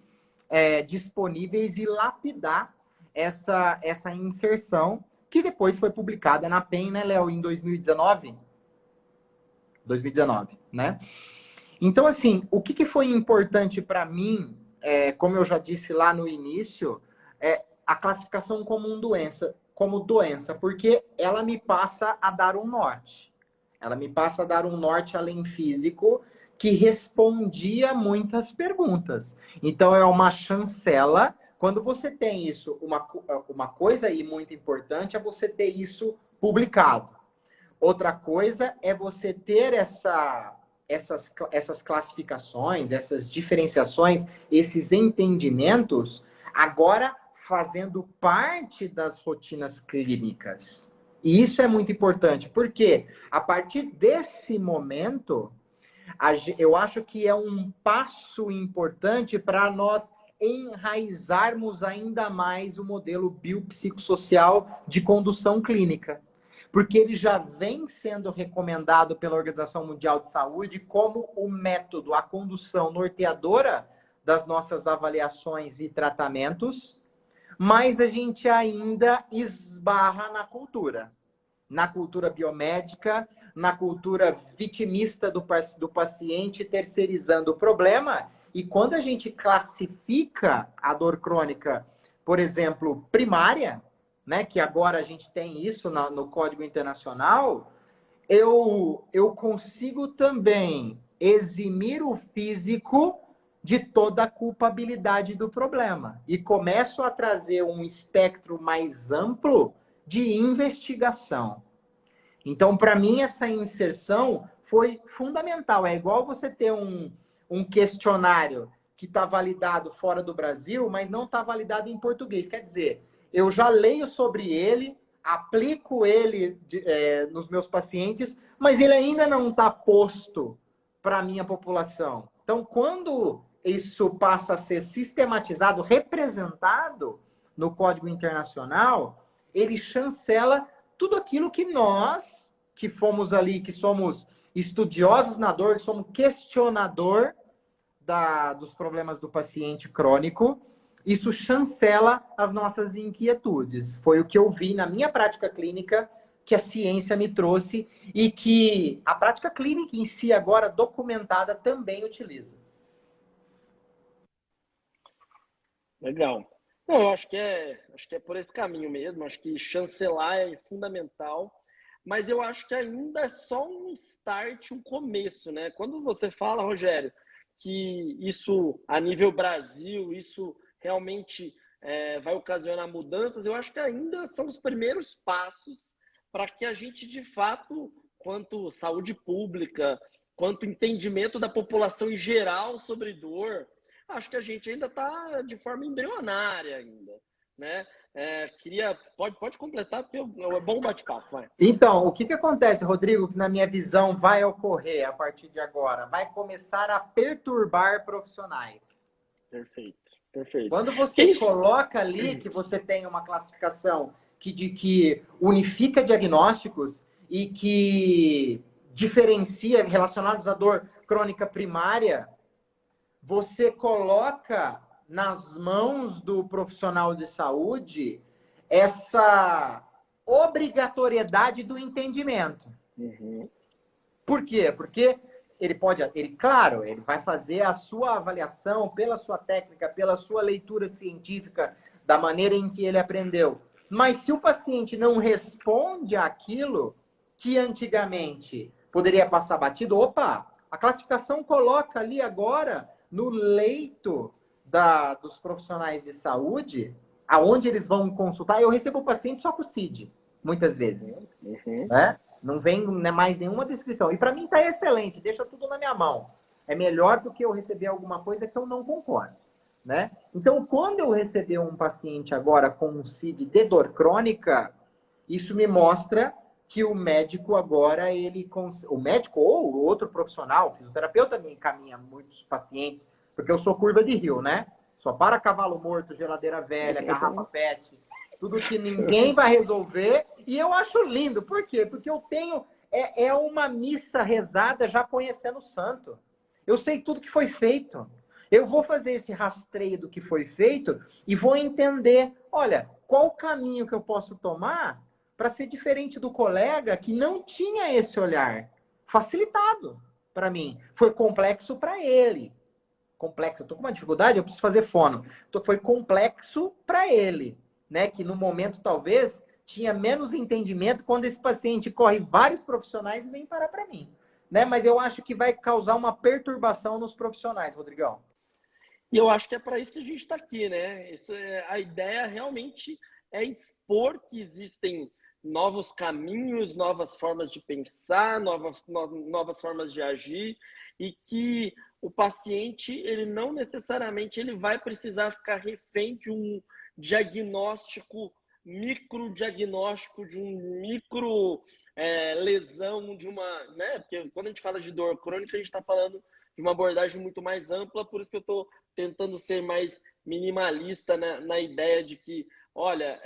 disponíveis e lapidar essa inserção, que depois foi publicada na PEN, né, Léo, em 2019? 2019, né? Então, assim, o que foi importante para mim, como eu já disse lá no início, a classificação como doença, porque ela me passa a dar um norte. Ela me passa a dar um norte além físico que respondia muitas perguntas. Então, é uma chancela. Quando você tem isso, uma coisa aí muito importante é você ter isso publicado. Outra coisa é você ter essas classificações, essas diferenciações, esses entendimentos, agora fazendo parte das rotinas clínicas. E isso é muito importante, porque a partir desse momento, eu acho que é um passo importante para nós enraizarmos ainda mais o modelo biopsicossocial de condução clínica. Porque ele já vem sendo recomendado pela Organização Mundial de Saúde como o método, a condução norteadora das nossas avaliações e tratamentos, mas a gente ainda esbarra na cultura biomédica, na cultura vitimista do paciente, terceirizando o problema. E quando a gente classifica a dor crônica, por exemplo, primária, né, que agora a gente tem isso no Código Internacional, eu consigo também eximir o físico de toda a culpabilidade do problema. E começo a trazer um espectro mais amplo de investigação. Então, para mim, essa inserção foi fundamental. É igual você ter um questionário que está validado fora do Brasil, mas não está validado em português. Quer dizer, eu já leio sobre ele, aplico ele nos meus pacientes, mas ele ainda não está posto para a minha população. Então, quando isso passa a ser sistematizado, representado no Código Internacional, ele chancela tudo aquilo que nós, que fomos ali, que somos estudiosos na dor, que somos questionador dos problemas do paciente crônico, isso chancela as nossas inquietudes. Foi o que eu vi na minha prática clínica, que a ciência me trouxe e que a prática clínica em si, agora documentada, também utiliza. Legal. Não, eu acho que é por esse caminho mesmo. Acho que chancelar é fundamental, mas eu acho que ainda é só um start, um começo, né? Quando você fala, Rogério, que isso a nível Brasil, isso realmente vai ocasionar mudanças, eu acho que ainda são os primeiros passos para que a gente, de fato, quanto saúde pública, quanto entendimento da população em geral sobre dor, acho que a gente ainda está de forma embrionária ainda, né? Pode completar, porque é bom bate-papo, vai. Então, o que acontece, Rodrigo, que na minha visão vai ocorrer a partir de agora? Vai começar a perturbar profissionais. Perfeito, perfeito. Quando Que você isso? coloca ali que você tem uma classificação que unifica diagnósticos e que diferencia relacionados à dor crônica primária, você coloca nas mãos do profissional de saúde essa obrigatoriedade do entendimento. Uhum. Por quê? Porque claro, ele vai fazer a sua avaliação pela sua técnica, pela sua leitura científica, da maneira em que ele aprendeu. Mas se o paciente não responde àquilo que antigamente poderia passar batido, opa, a classificação coloca ali agora no leito dos profissionais de saúde, aonde eles vão consultar. Eu recebo o paciente só com o CID, muitas vezes. Uhum. Né? Não vem mais nenhuma descrição. E para mim está excelente, deixa tudo na minha mão. É melhor do que eu receber alguma coisa que eu não concordo. Né? Então, quando eu receber um paciente agora com um CID de dor crônica, isso me mostra que o médico agora, o médico ou o outro profissional, o fisioterapeuta me encaminha muitos pacientes, porque eu sou curva de rio, né? Só para cavalo morto, geladeira velha, garrafa PET, tudo que ninguém vai resolver. E eu acho lindo. Por quê? Porque eu tenho... É uma missa rezada já conhecendo o santo. Eu sei tudo que foi feito. Eu vou fazer esse rastreio do que foi feito e vou entender, olha, qual o caminho que eu posso tomar para ser diferente do colega que não tinha esse olhar facilitado para mim. Foi complexo para ele. Complexo, eu tô com uma dificuldade, eu preciso fazer fono. Foi complexo para ele, né? Que no momento talvez tinha menos entendimento quando esse paciente corre vários profissionais e vem parar para mim, né? Mas eu acho que vai causar uma perturbação nos profissionais, Rodrigão. E eu acho que é para isso que a gente está aqui, né? A ideia realmente é expor que existem novos caminhos, novas formas de pensar, novas formas de agir e que o paciente, ele não necessariamente ele vai precisar ficar refém de um diagnóstico, microdiagnóstico, de um micro lesão, de uma, né? Porque quando a gente fala de dor crônica, a gente está falando de uma abordagem muito mais ampla, por isso que eu estou tentando ser mais minimalista na ideia de que, olha,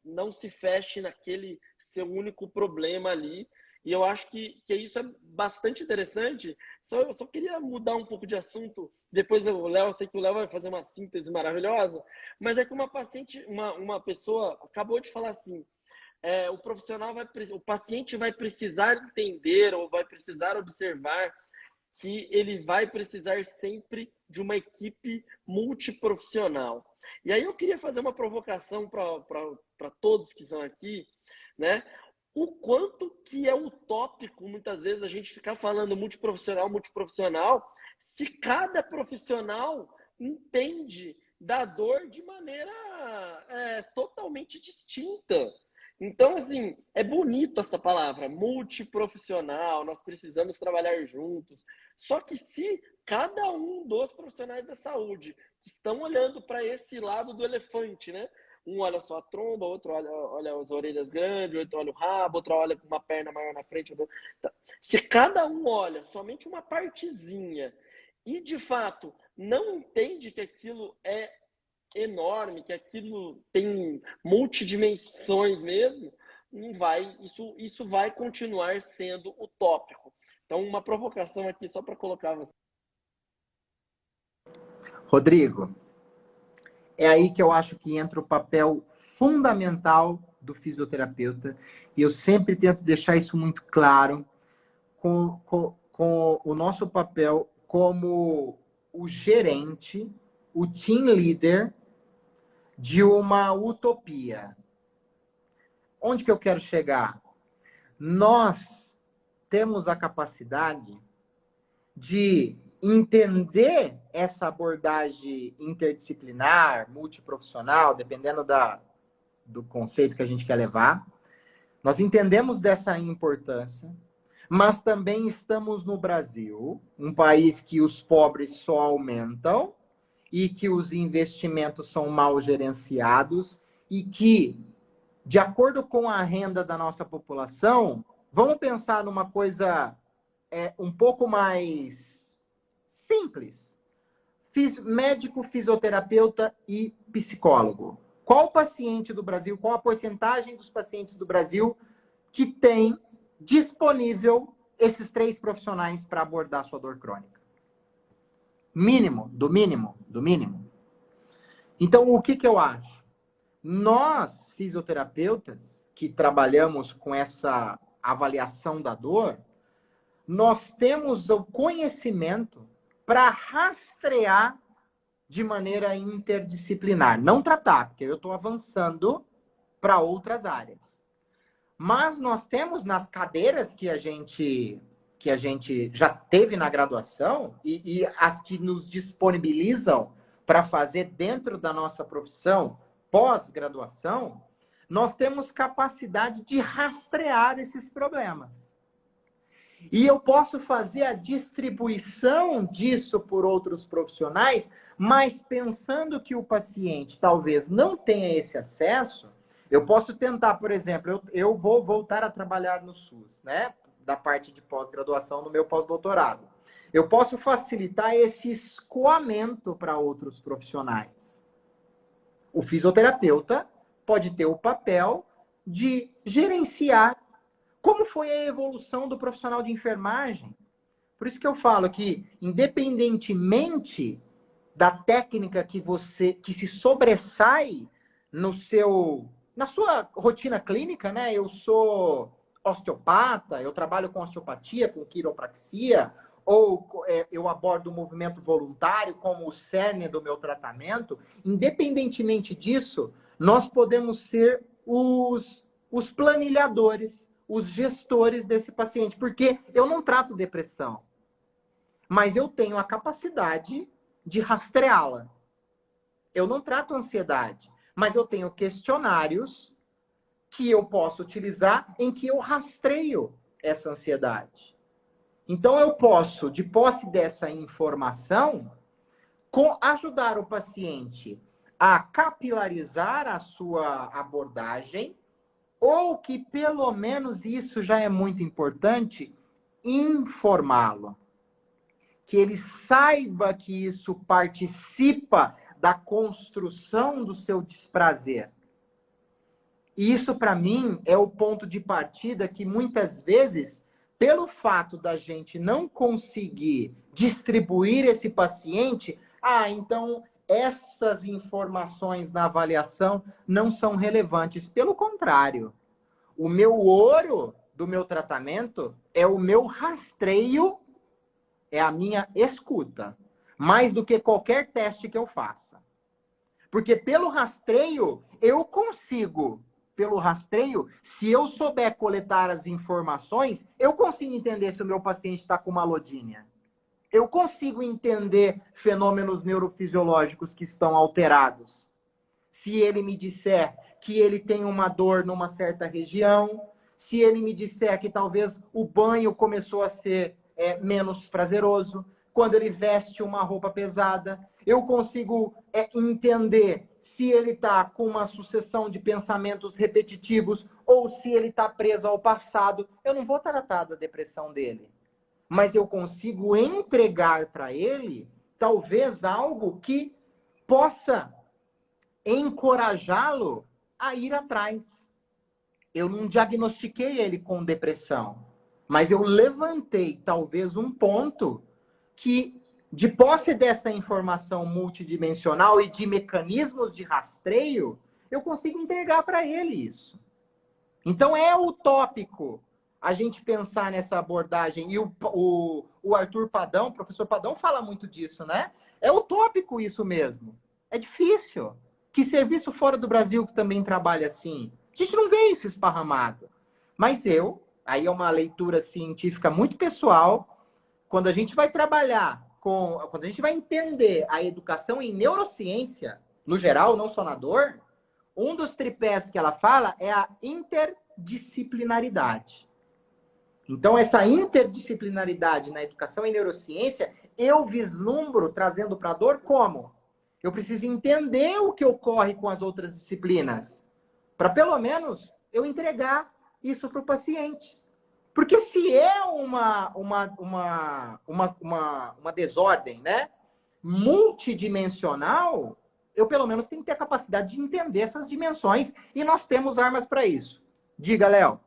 não se feche naquele seu único problema ali. E eu acho que isso é bastante interessante. Eu só queria mudar um pouco de assunto. Depois eu sei que o Léo vai fazer uma síntese maravilhosa, mas é que uma paciente, uma pessoa acabou de falar assim, o paciente vai precisar entender ou vai precisar observar que ele vai precisar sempre de uma equipe multiprofissional. E aí eu queria fazer uma provocação para todos que estão aqui, né? O quanto que é utópico, muitas vezes, a gente ficar falando multiprofissional, se cada profissional entende da dor de maneira totalmente distinta. Então, assim, é bonito essa palavra, multiprofissional, nós precisamos trabalhar juntos. Só que se cada um dos profissionais da saúde que estão olhando para esse lado do elefante, né? Um olha só a tromba, outro olha as orelhas grandes, outro olha o rabo, outro olha com uma perna maior na frente. Se cada um olha somente uma partezinha e, de fato, não entende que aquilo é enorme, que aquilo tem multidimensões mesmo, não vai, isso vai continuar sendo utópico. Então, uma provocação aqui só para colocar você. Rodrigo, é aí que eu acho que entra o papel fundamental do fisioterapeuta, e eu sempre tento deixar isso muito claro, com o nosso papel como o gerente, o team leader de uma utopia. Onde que eu quero chegar? Nós temos a capacidade de entender essa abordagem interdisciplinar, multiprofissional, dependendo do conceito que a gente quer levar. Nós entendemos dessa importância, mas também estamos no Brasil, um país que os pobres só aumentam e que os investimentos são mal gerenciados e que, de acordo com a renda da nossa população, vamos pensar numa coisa um pouco mais simples. Médico, fisioterapeuta e psicólogo. Qual paciente do Brasil, qual a porcentagem dos pacientes do Brasil que tem disponível esses 3 profissionais para abordar sua dor crônica? Mínimo, do mínimo, do mínimo. Então, o que eu acho? Nós, fisioterapeutas, que trabalhamos com essa avaliação da dor, nós temos o conhecimento para rastrear de maneira interdisciplinar. Não tratar, porque eu estou avançando para outras áreas. Mas nós temos nas cadeiras que a gente já teve na graduação e as que nos disponibilizam para fazer dentro da nossa profissão pós-graduação, nós temos capacidade de rastrear esses problemas. E eu posso fazer a distribuição disso por outros profissionais, mas pensando que o paciente talvez não tenha esse acesso, eu posso tentar, por exemplo, eu vou voltar a trabalhar no SUS, né? Da parte de pós-graduação no meu pós-doutorado. Eu posso facilitar esse escoamento para outros profissionais. O fisioterapeuta pode ter o papel de gerenciar como foi a evolução do profissional de enfermagem. Por isso que eu falo que, independentemente da técnica que se sobressai na sua rotina clínica, né? Eu sou osteopata, eu trabalho com osteopatia, com quiropraxia, ou eu abordo o movimento voluntário como o cerne do meu tratamento. Independentemente disso, nós podemos ser os planilhadores, os gestores desse paciente, porque eu não trato depressão, mas eu tenho a capacidade de rastreá-la. Eu não trato ansiedade, mas eu tenho questionários que eu posso utilizar em que eu rastreio essa ansiedade. Então, eu posso, de posse dessa informação, ajudar o paciente a capilarizar a sua abordagem, ou que, pelo menos, isso já é muito importante, informá-lo. Que ele saiba que isso participa da construção do seu desprazer. E isso, para mim, é o ponto de partida que, muitas vezes, pelo fato da gente não conseguir distribuir esse paciente, então essas informações na avaliação não são relevantes. Pelo contrário, o meu ouro do meu tratamento é o meu rastreio, é a minha escuta, mais do que qualquer teste que eu faça. Porque pelo rastreio, se eu souber coletar as informações, eu consigo entender se o meu paciente está com uma alodínia. Eu consigo entender fenômenos neurofisiológicos que estão alterados. Se ele me disser que ele tem uma dor numa certa região, se ele me disser que talvez o banho começou a ser menos prazeroso, quando ele veste uma roupa pesada, eu consigo entender se ele está com uma sucessão de pensamentos repetitivos ou se ele está preso ao passado. Eu não vou tratar da depressão dele, mas eu consigo entregar para ele talvez algo que possa encorajá-lo a ir atrás. Eu não diagnostiquei ele com depressão, mas eu levantei talvez um ponto que, de posse dessa informação multidimensional e de mecanismos de rastreio, eu consigo entregar para ele isso. Então é utópico a gente pensar nessa abordagem. E o Arthur Padão, o professor Padão, fala muito disso, né? É utópico isso mesmo. É difícil. Que serviço fora do Brasil que também trabalha assim? A gente não vê isso esparramado. Mas aí é uma leitura científica muito pessoal, quando a gente vai trabalhar quando a gente vai entender a educação em neurociência, no geral, não só na dor, um dos tripés que ela fala é a interdisciplinaridade. Então, essa interdisciplinaridade na educação em neurociência, eu vislumbro trazendo para a dor como? Eu preciso entender o que ocorre com as outras disciplinas, para pelo menos eu entregar isso para o paciente. Porque se é uma desordem, né, multidimensional, eu pelo menos tenho que ter a capacidade de entender essas dimensões e nós temos armas para isso. Diga, Léo.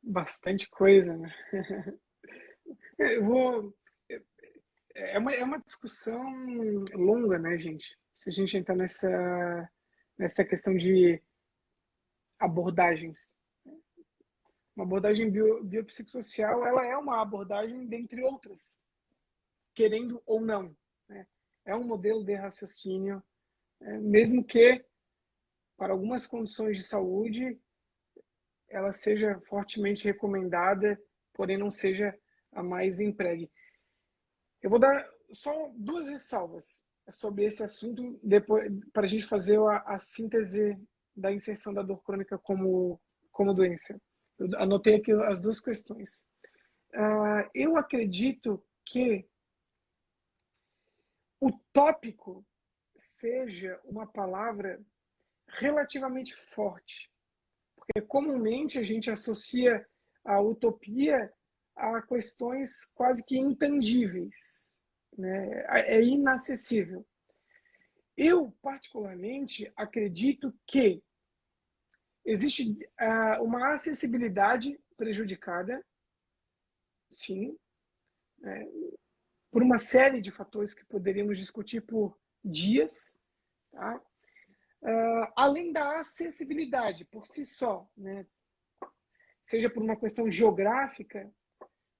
Bastante coisa, né? Eu vou... É uma discussão longa, né, gente? Se a gente entrar nessa questão de abordagens. Uma abordagem biopsicossocial, ela é uma abordagem dentre outras, querendo ou não, né? É um modelo de raciocínio, mesmo que para algumas condições de saúde ela seja fortemente recomendada, porém não seja a mais empregue. Eu vou dar só 2 ressalvas sobre esse assunto depois para a gente fazer a síntese da inserção da dor crônica como doença. Eu anotei aqui as 2 questões. Eu acredito que o tópico seja uma palavra relativamente forte, porque comumente a gente associa a utopia a questões quase que intangíveis, né? É inacessível. Eu, particularmente, acredito que existe uma acessibilidade prejudicada, sim, né, por uma série de fatores que poderíamos discutir por dias, tá? Além da acessibilidade por si só, né? Seja por uma questão geográfica,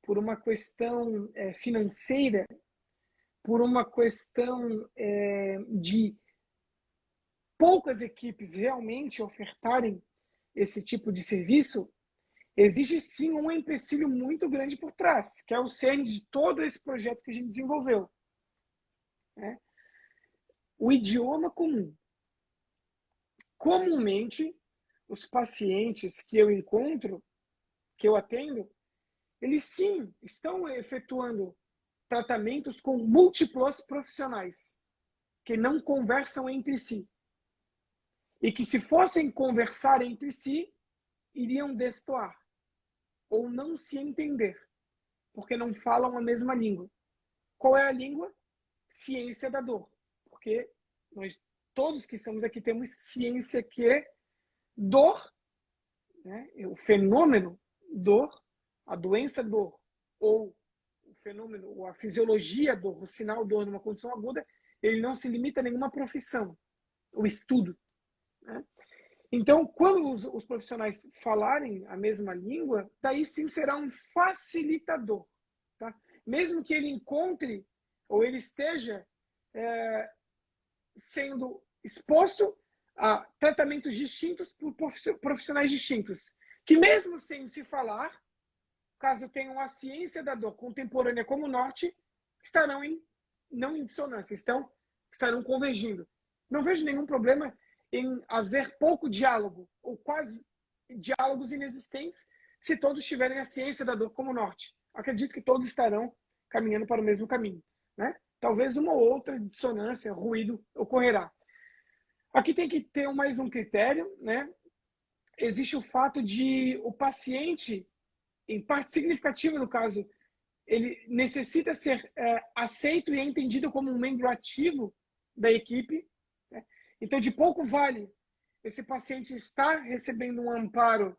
por uma questão financeira, por uma questão de poucas equipes realmente ofertarem esse tipo de serviço, existe sim um empecilho muito grande por trás, que é o cerne de todo esse projeto que a gente desenvolveu, né? O idioma comum. Comumente, os pacientes que eu encontro, que eu atendo, eles sim estão efetuando tratamentos com múltiplos profissionais que não conversam entre si. E que, se fossem conversar entre si, iriam destoar ou não se entender, porque não falam a mesma língua. Qual é a língua? Ciência da dor. Porque nós todos que estamos aqui temos ciência que dor, né, o fenômeno dor, a doença dor, ou o fenômeno, ou a fisiologia dor, o sinal dor numa condição aguda, ele não se limita a nenhuma profissão, o estudo, né? Então, quando os profissionais falarem a mesma língua, daí sim será um facilitador, tá? Mesmo que ele encontre ou ele esteja sendo exposto a tratamentos distintos por profissionais distintos, que mesmo sem se falar, caso tenham a ciência da dor contemporânea como norte, estarão não em dissonância, estarão convergindo. Não vejo nenhum problema em haver pouco diálogo, ou quase diálogos inexistentes, se todos tiverem a ciência da dor como norte. Acredito que todos estarão caminhando para o mesmo caminho, né? Talvez uma ou outra dissonância, ruído ocorrerá. Aqui tem que ter mais um critério, né? Existe o fato de o paciente, em parte significativa do caso, ele necessita ser aceito e entendido como um membro ativo da equipe, né? Então, de pouco vale esse paciente estar recebendo um amparo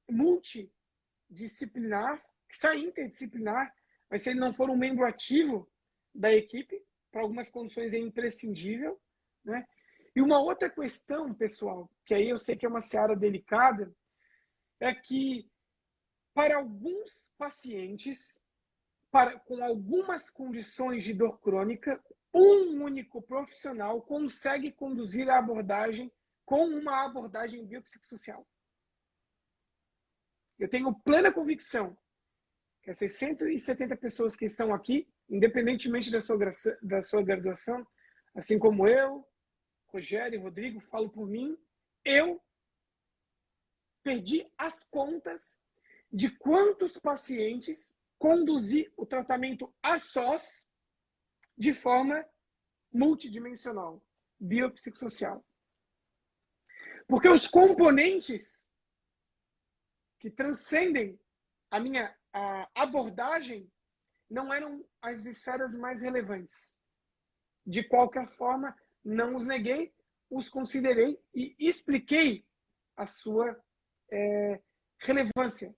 multidisciplinar, que está interdisciplinar, mas se ele não for um membro ativo da equipe, para algumas condições é imprescindível, né? E uma outra questão, pessoal, que aí eu sei que é uma seara delicada, é que para alguns pacientes com algumas condições de dor crônica, um único profissional consegue conduzir a abordagem com uma abordagem biopsicossocial. Eu tenho plena convicção que essas 170 pessoas que estão aqui, independentemente da sua graduação, assim como eu, Rogério e Rodrigo, falo por mim, eu perdi as contas de quantos pacientes conduzi o tratamento a sós de forma multidimensional, biopsicossocial. Porque os componentes que transcendem a minha abordagem não eram as esferas mais relevantes. De qualquer forma, não os neguei, os considerei e expliquei a sua relevância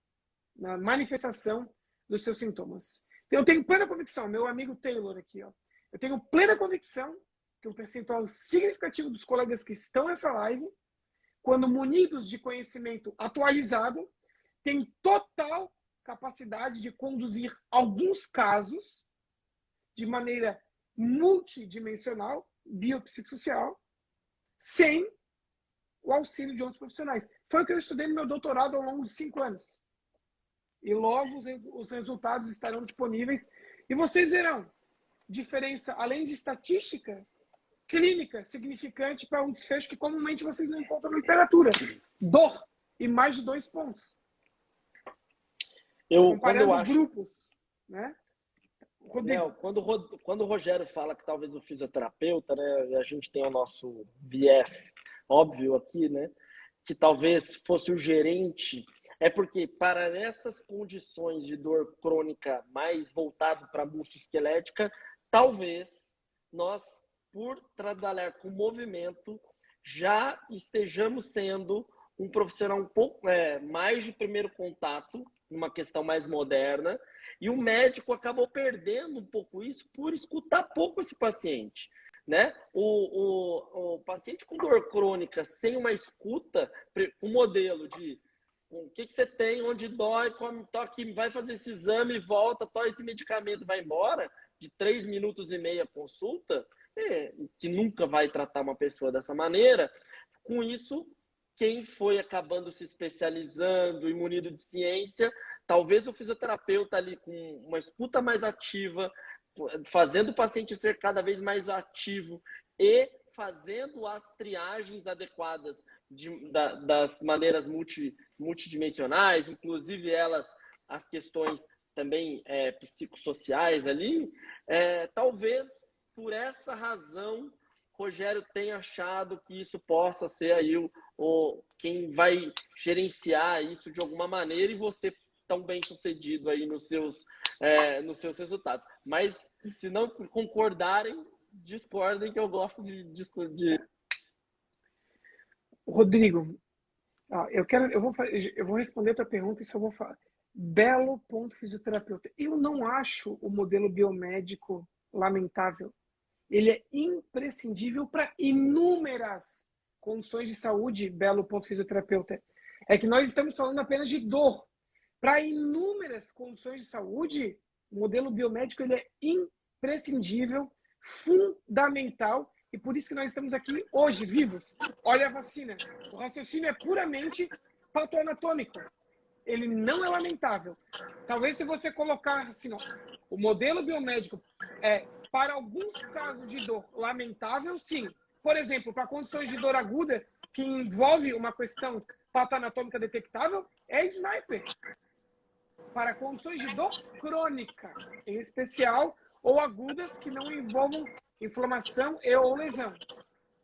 na manifestação dos seus sintomas. Então, eu tenho plena convicção, meu amigo Taylor aqui, ó, eu tenho plena convicção que um percentual significativo dos colegas que estão nessa live, quando munidos de conhecimento atualizado, têm total capacidade de conduzir alguns casos de maneira multidimensional, biopsicossocial, sem o auxílio de outros profissionais. Foi o que eu estudei no meu doutorado ao longo de 5 anos. E logo os resultados estarão disponíveis. E vocês verão diferença, além de estatística, clínica significante para um desfecho que comumente vocês não encontram na literatura. Dor e mais de 2 pontos. Comparando grupos, né? Léo, quando o Rogério fala que talvez o fisioterapeuta, né, a gente tem o nosso viés óbvio aqui, né, que talvez fosse o gerente, é porque para essas condições de dor crônica mais voltado para a musculoesquelética, talvez nós, por trabalhar com movimento, já estejamos sendo um profissional um pouco mais de primeiro contato, uma questão mais moderna, e o médico acabou perdendo um pouco isso por escutar pouco esse paciente, né? O paciente com dor crônica sem uma escuta, um modelo de o que você tem, onde dói, toque, vai fazer esse exame, volta, toma esse medicamento, vai embora, de 3 minutos e meio a consulta, que nunca vai tratar uma pessoa dessa maneira. Com isso, quem foi acabando se especializando e munido de ciência, talvez o fisioterapeuta ali com uma escuta mais ativa, fazendo o paciente ser cada vez mais ativo e fazendo as triagens adequadas das maneiras multidimensionais, inclusive as questões também psicossociais ali, talvez por essa razão Rogério tenha achado que isso possa ser aí quem vai gerenciar isso de alguma maneira e você tão bem sucedido aí nos seus resultados. Mas se não concordarem, discordem, que eu gosto de... Rodrigo, eu vou responder a tua pergunta e só vou falar. Belo ponto, fisioterapeuta. Eu não acho o modelo biomédico lamentável. Ele é imprescindível para inúmeras condições de saúde, belo ponto, fisioterapeuta. É que nós estamos falando apenas de dor. Para inúmeras condições de saúde, o modelo biomédico ele é imprescindível, fundamental, e por isso que nós estamos aqui hoje, vivos. Olha a vacina. O raciocínio é puramente patoanatômico. Ele não é lamentável. Talvez se você colocar assim, ó, o modelo biomédico para alguns casos de dor lamentável, sim. Por exemplo, para condições de dor aguda, que envolve uma questão patoanatômica detectável, é sniper. Para condições de dor crônica, em especial, ou agudas que não envolvam inflamação ou lesão.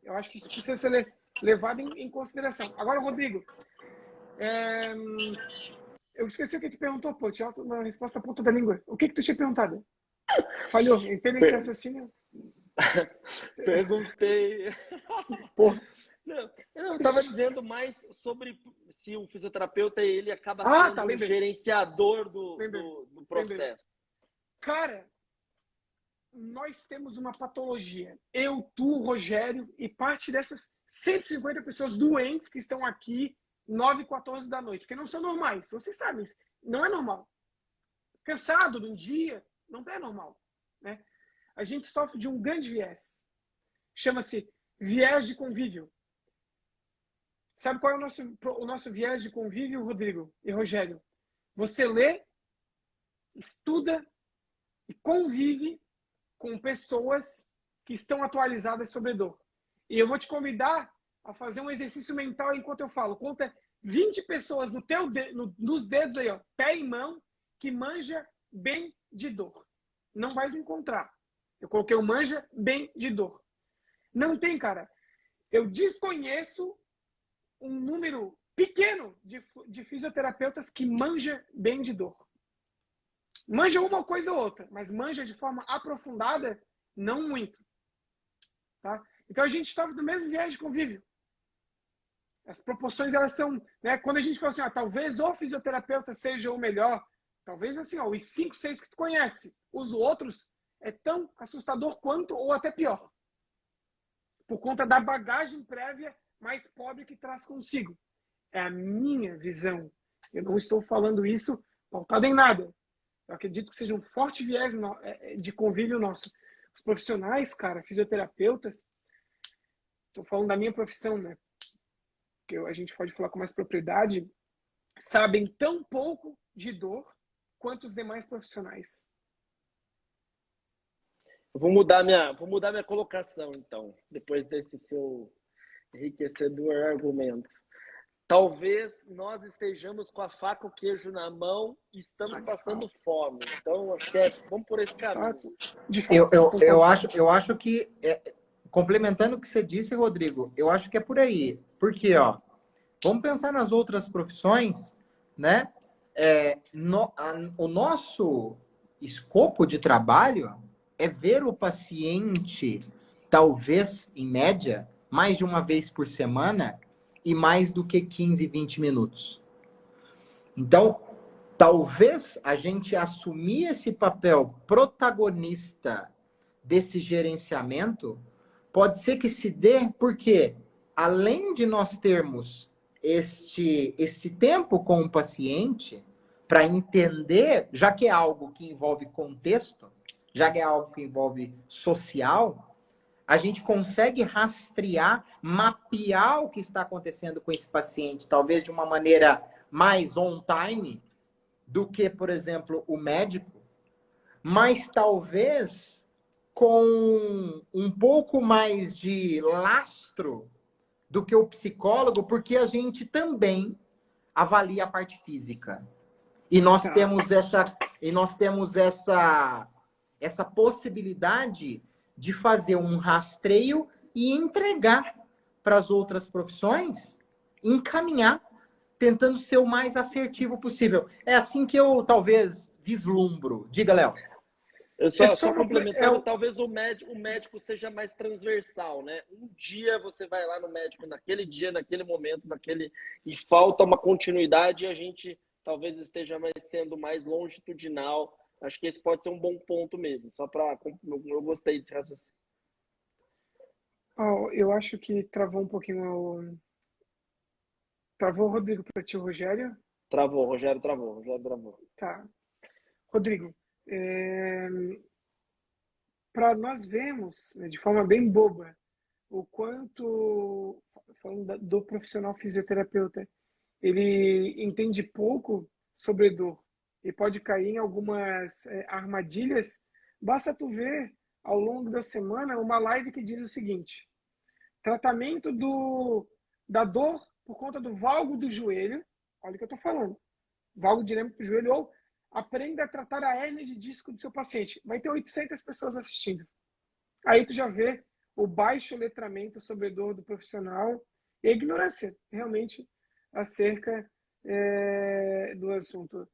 Eu acho que isso precisa ser levado em consideração. Agora, Rodrigo, eu esqueci o que tu perguntou, pô. Tinha uma resposta ponta da língua. O que tu tinha perguntado? Falhou. Entende esse raciocínio? Perguntei. Porra. Não, eu estava dizendo mais sobre se o fisioterapeuta ele acaba sendo o gerenciador do processo. Cara, nós temos uma patologia. Eu, tu, Rogério e parte dessas 150 pessoas doentes que estão aqui 9h14 da noite, porque não são normais. Vocês sabem, não é normal. Cansado de um dia, Não é normal, né? A gente sofre de um grande viés. Chama-se viés de convívio. Sabe qual é o nosso viés de convívio, Rodrigo e Rogério? Você lê, estuda e convive com pessoas que estão atualizadas sobre dor. E eu vou te convidar a fazer um exercício mental enquanto eu falo. Conta 20 pessoas nos dedos aí, ó, pé e mão, que manja bem de dor. Não vais encontrar. Eu coloquei o manja bem de dor. Não tem, cara. Eu desconheço um número pequeno de fisioterapeutas que manja bem de dor. Manja uma coisa ou outra, mas manja de forma aprofundada, não muito. Tá? Então a gente sofre do mesmo viés de convívio. As proporções, elas são, né? Quando a gente fala assim, talvez o fisioterapeuta seja o melhor, talvez assim, os 5, 6 que tu conhece, os outros é tão assustador quanto ou até pior. Por conta da bagagem prévia mais pobre que traz consigo. É a minha visão. Eu não estou falando isso pautado em nada. Eu acredito que seja um forte viés de convívio nosso. Os profissionais, cara, fisioterapeutas, estou falando da minha profissão, né? Que a gente pode falar com mais propriedade, sabem tão pouco de dor quanto os demais profissionais. Eu vou mudar minha colocação, então, depois desse seu enriquecedor argumento. Talvez nós estejamos com a faca e o queijo na mão e estamos passando fome. Então, acho que vamos por esse caminho. Eu acho que, complementando o que você disse, Rodrigo, eu acho que é por aí. Porque, vamos pensar nas outras profissões, né? O nosso escopo de trabalho é ver o paciente, talvez, em média, mais de uma vez por semana e mais do que 15, 20 minutos. Então, talvez a gente assumir esse papel protagonista desse gerenciamento pode ser que se dê porque, além de nós termos esse tempo com o paciente para entender, já que é algo que envolve contexto, já que é algo que envolve social, a gente consegue rastrear, mapear o que está acontecendo com esse paciente, talvez de uma maneira mais on time do que, por exemplo, o médico, mas talvez com um pouco mais de lastro do que o psicólogo, porque a gente também avalia a parte física. E nós temos essa possibilidade de fazer um rastreio e entregar para as outras profissões, encaminhar, tentando ser o mais assertivo possível. É assim que eu, talvez, vislumbro. Diga, Léo. Eu só complementando, talvez o médico seja mais transversal, né? Um dia você vai lá no médico, naquele dia, naquele momento, e falta uma continuidade e a gente talvez esteja sendo mais longitudinal. Acho que esse pode ser um bom ponto mesmo. Eu gostei desse raciocínio. Eu acho que travou um pouquinho Travou, Rodrigo, para ti, Rogério? Travou, Rogério travou. Tá. Rodrigo, para nós vermos, né, de forma bem boba, o quanto, falando do profissional fisioterapeuta, ele entende pouco sobre dor e pode cair em algumas armadilhas, basta tu ver ao longo da semana uma live que diz o seguinte: tratamento da dor por conta do valgo do joelho, olha o que eu estou falando, valgo dinâmico do joelho, ou aprenda a tratar a hérnia de disco do seu paciente. Vai ter 800 pessoas assistindo. Aí tu já vê o baixo letramento sobre dor do profissional e a ignorância, realmente, acerca do assunto.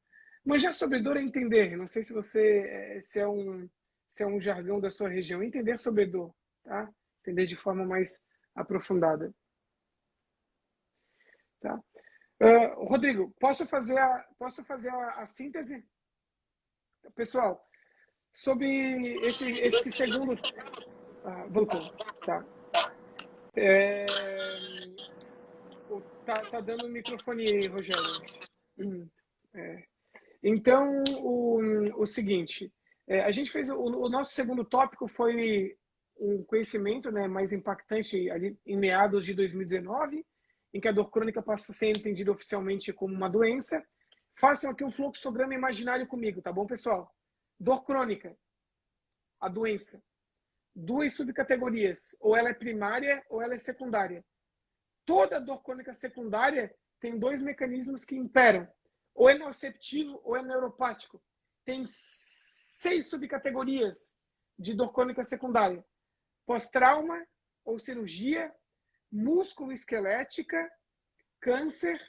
Manjar sobre dor é entender. Não sei se é um jargão da sua região. Entender sobre dor, tá? Entender de forma mais aprofundada. Tá? Rodrigo, posso fazer a síntese? Pessoal, sobre esse segundo... voltou. Tá. Tá dando o microfone aí, Rogério. Então, o seguinte, A gente fez o nosso segundo tópico foi um conhecimento, né, mais impactante ali em meados de 2019, em que a dor crônica passa a ser entendida oficialmente como uma doença. Façam aqui um fluxograma imaginário comigo, tá bom, pessoal? Dor crônica, a doença. Duas subcategorias, ou ela é primária ou ela é secundária. Toda dor crônica secundária tem dois mecanismos que imperam. Ou é nociceptivo ou é neuropático. Tem 6 subcategorias de dor crônica secundária. Pós-trauma ou cirurgia, músculo-esquelética, câncer,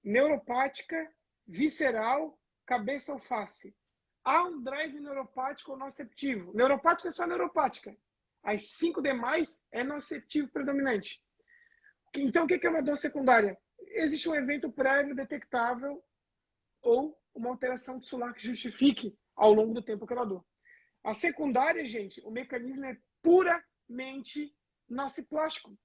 neuropática, visceral, cabeça ou face. Há um drive neuropático ou nociceptivo. Neuropática é só neuropática. As 5 demais é nociceptivo predominante. Então, o que é uma dor secundária? Existe um evento prévio detectável ou uma alteração tissular que justifique ao longo do tempo aquela dor. A secundária, gente, o mecanismo é puramente nociplástico.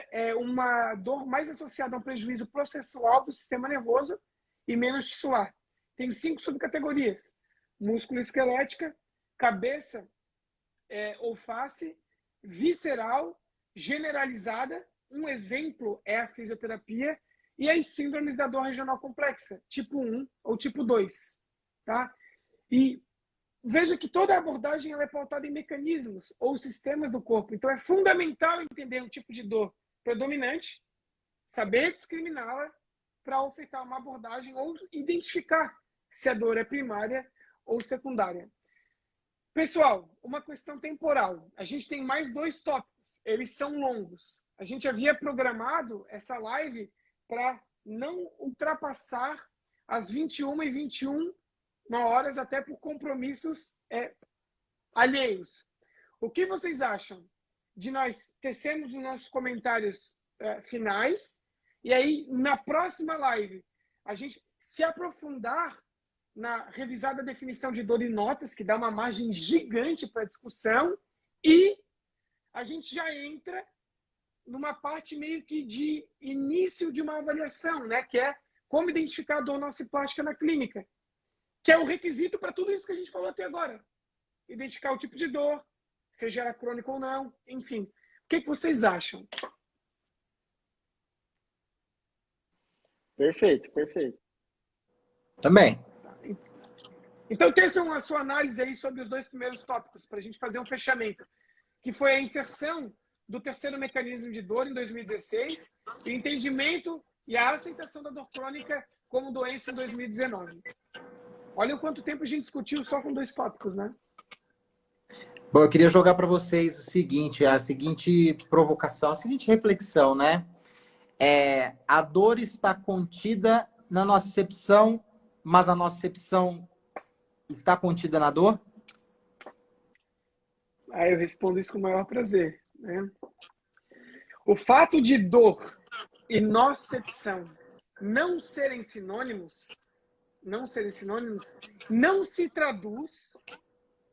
É uma dor mais associada a um prejuízo processual do sistema nervoso e menos tissular. Tem 5 subcategorias: músculo-esquelética, cabeça ou face, visceral, generalizada. Um exemplo é a fisioterapia e as síndromes da dor regional complexa, tipo 1 ou tipo 2. Tá? E veja que toda abordagem ela é pautada em mecanismos ou sistemas do corpo. Então, é fundamental entender um tipo de dor predominante, saber discriminá-la para ofertar uma abordagem ou identificar se a dor é primária ou secundária. Pessoal, uma questão temporal. A gente tem mais 2 tópicos. Eles são longos. A gente havia programado essa live para não ultrapassar as 21h21 horas, até por compromissos alheios. O que vocês acham de nós tecermos os nossos comentários finais e aí, na próxima live, a gente se aprofundar na revisada definição de dor e notas, que dá uma margem gigante para a discussão, e a gente já entra numa parte meio que de início de uma avaliação, né? Que é como identificar a dor nociplástica na clínica, que é o requisito para tudo isso que a gente falou até agora. Identificar o tipo de dor, seja ela crônica ou não, enfim. O que vocês acham? Perfeito, perfeito. Também. Então, teçam a sua análise aí sobre os 2 primeiros tópicos, para a gente fazer um fechamento, que foi a inserção do terceiro mecanismo de dor em 2016, o entendimento e a aceitação da dor crônica como doença em 2019. Olha o quanto tempo a gente discutiu só com 2 tópicos, né? Bom, eu queria jogar para vocês o seguinte, a seguinte provocação, a seguinte reflexão, né? A dor está contida na nocicepção, mas a nocicepção está contida na dor? Aí eu respondo isso com o maior prazer, né? O fato de dor e nocicepção não serem sinônimos, não se traduz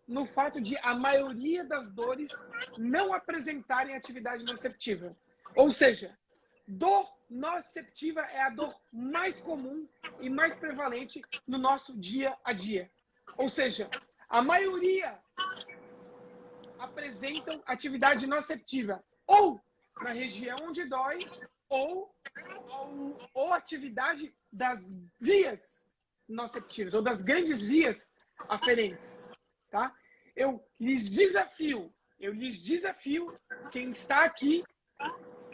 no fato de a maioria das dores não apresentarem atividade nociceptiva. Ou seja, dor nociceptiva é a dor mais comum e mais prevalente no nosso dia a dia. Ou seja, a maioria apresentam atividade nociceptiva ou na região onde dói ou atividade das vias nociceptivas ou das grandes vias aferentes, tá? Eu lhes desafio quem está aqui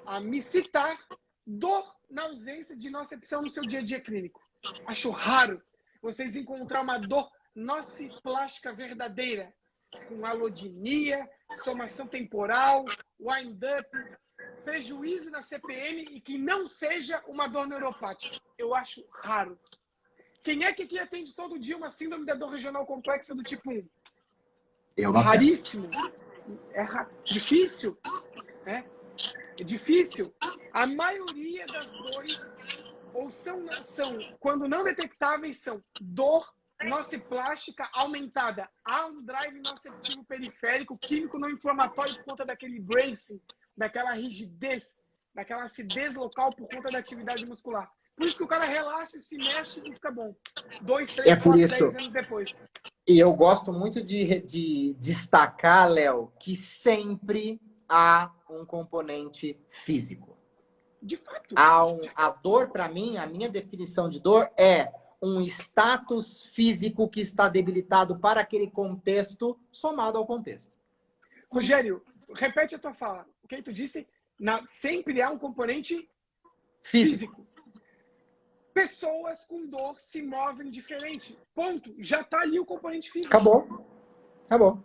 a me citar dor na ausência de nocicepção no seu dia a dia clínico. Acho raro vocês encontrar uma dor nociplástica verdadeira, com alodinia, somação temporal, wind-up, prejuízo na CPM e que não seja uma dor neuropática. Eu acho raro. Quem é que aqui atende todo dia uma síndrome da dor regional complexa do tipo 1? Eu não. Raríssimo. Difícil. Né? É difícil. A maioria das dores, ou são, quando não detectáveis, são dor nociplástica aumentada. Há um drive nociceptivo periférico, químico não inflamatório por conta daquele bracing, daquela rigidez daquela acidez local por conta da atividade muscular. Por isso que o cara relaxa, se mexe e fica bom. 2, 3, 4, 10 anos depois. E eu gosto muito de destacar, Léo, que sempre há um componente físico. De fato. A dor, para mim, a minha definição de dor é um status físico que está debilitado para aquele contexto, somado ao contexto. Rogério, repete a tua fala. O que tu disse? Sempre há um componente físico. Pessoas com dor se movem diferente. Ponto. Já está ali o componente físico. Acabou.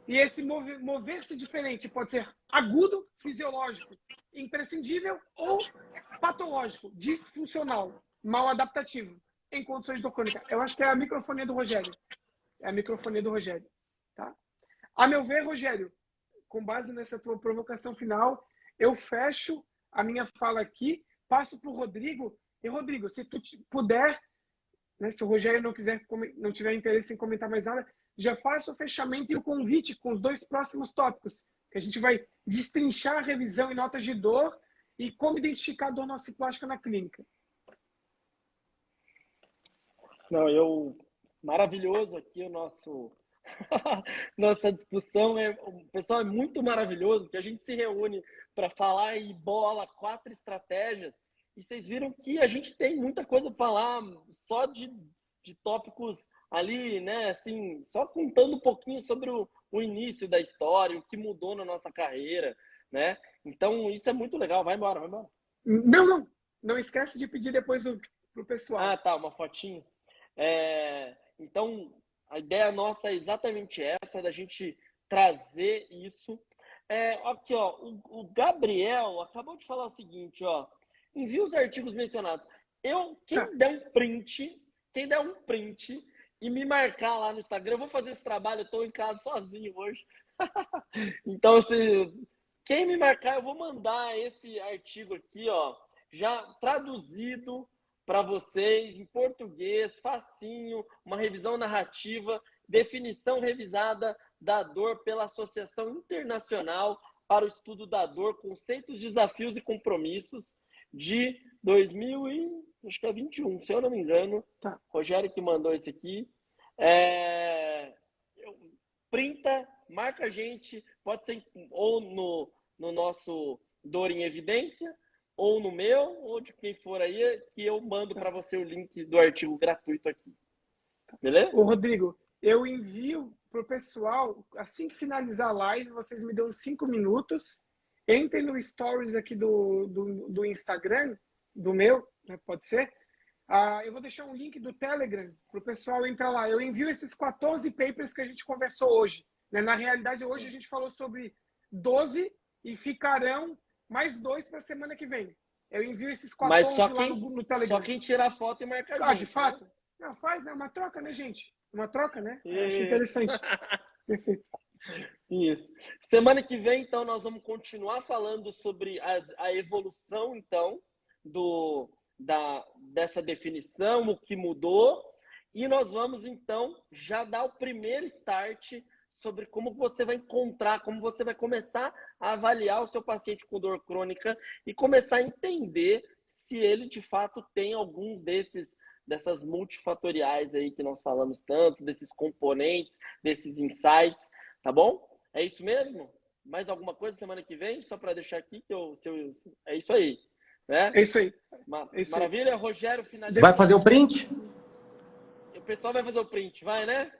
E esse mover-se diferente pode ser agudo, fisiológico, imprescindível ou patológico, disfuncional, mal adaptativo, em condições de dor crônica. Eu acho que é a microfonia do Rogério. É a microfonia do Rogério. Tá? A meu ver, Rogério, com base nessa tua provocação final, eu fecho a minha fala aqui, passo para o Rodrigo. E, Rodrigo, se tu puder, né, se o Rogério não tiver interesse em comentar mais nada, já faça o fechamento e o convite com os 2 próximos tópicos, que a gente vai destrinchar a revisão em notas de dor e como identificar a dor nociplástica na clínica. Não, maravilhoso aqui o nossa discussão. O pessoal é muito maravilhoso, que a gente se reúne para falar e bola 4 estratégias. E vocês viram que a gente tem muita coisa para falar só de tópicos ali, né? Assim, só contando um pouquinho sobre o início da história, o que mudou na nossa carreira, né? Então, isso é muito legal. Vai embora. Não esquece de pedir depois pro pessoal. Ah, tá, uma fotinho. Então, a ideia nossa é exatamente essa, da gente trazer isso. Aqui, ó, o Gabriel acabou de falar o seguinte, ó. Envia os artigos mencionados. Quem der um print e me marcar lá no Instagram, eu vou fazer esse trabalho, eu estou em casa sozinho hoje. Então, quem me marcar, eu vou mandar esse artigo aqui, ó, já traduzido para vocês em português, facinho, uma revisão narrativa, definição revisada da dor pela Associação Internacional para o Estudo da Dor, conceitos, desafios e compromissos, de 2021, se eu não me engano. Tá. Rogério que mandou esse aqui. Printa, marca a gente, pode ser ou no nosso Dor em Evidência, ou no meu, ou de quem for aí, que eu mando para você o link do artigo gratuito aqui. Beleza? Ô, Rodrigo, eu envio para o pessoal, assim que finalizar a live, vocês me dão 5 minutos, entrem no stories aqui do Instagram, do meu, né, pode ser. Eu vou deixar um link do Telegram para o pessoal entrar lá. Eu envio esses 14 papers que a gente conversou hoje. Né? Na realidade, hoje a gente falou sobre 12 e ficarão mais 2 para a semana que vem. Eu envio esses 14 lá no Telegram. Só quem tirar foto e marcar a gente. De fato? Né? Não, faz, né? Uma troca, né, gente? Uma troca, né? Acho interessante. Perfeito. Isso. Semana que vem, então, nós vamos continuar falando sobre a evolução, então, dessa definição, o que mudou, e nós vamos, então, já dar o primeiro start sobre como você vai encontrar, como você vai começar a avaliar o seu paciente com dor crônica e começar a entender se ele, de fato, tem alguns dessas multifatoriais aí que nós falamos tanto, desses componentes, desses insights. Tá bom? É isso mesmo? Mais alguma coisa semana que vem? Só para deixar aqui que é isso aí. Né? É isso aí. Maravilha? Rogério, finaliza. Vai fazer o print? O pessoal vai fazer o print, vai, né?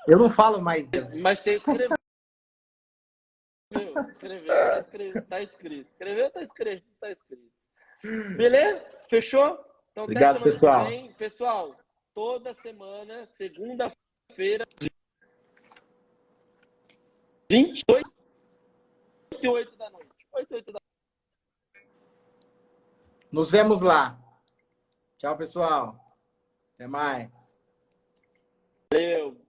Eu não falo mais. Mas tem que escrever. Tá escrito. Escreveu, tá escrito. Beleza? Fechou? Então, obrigado, pessoal. Pessoal, toda semana, segunda-feira, 28 e 8 da noite. 8 e 8 da noite. Nos vemos lá. Tchau, pessoal. Até mais. Valeu.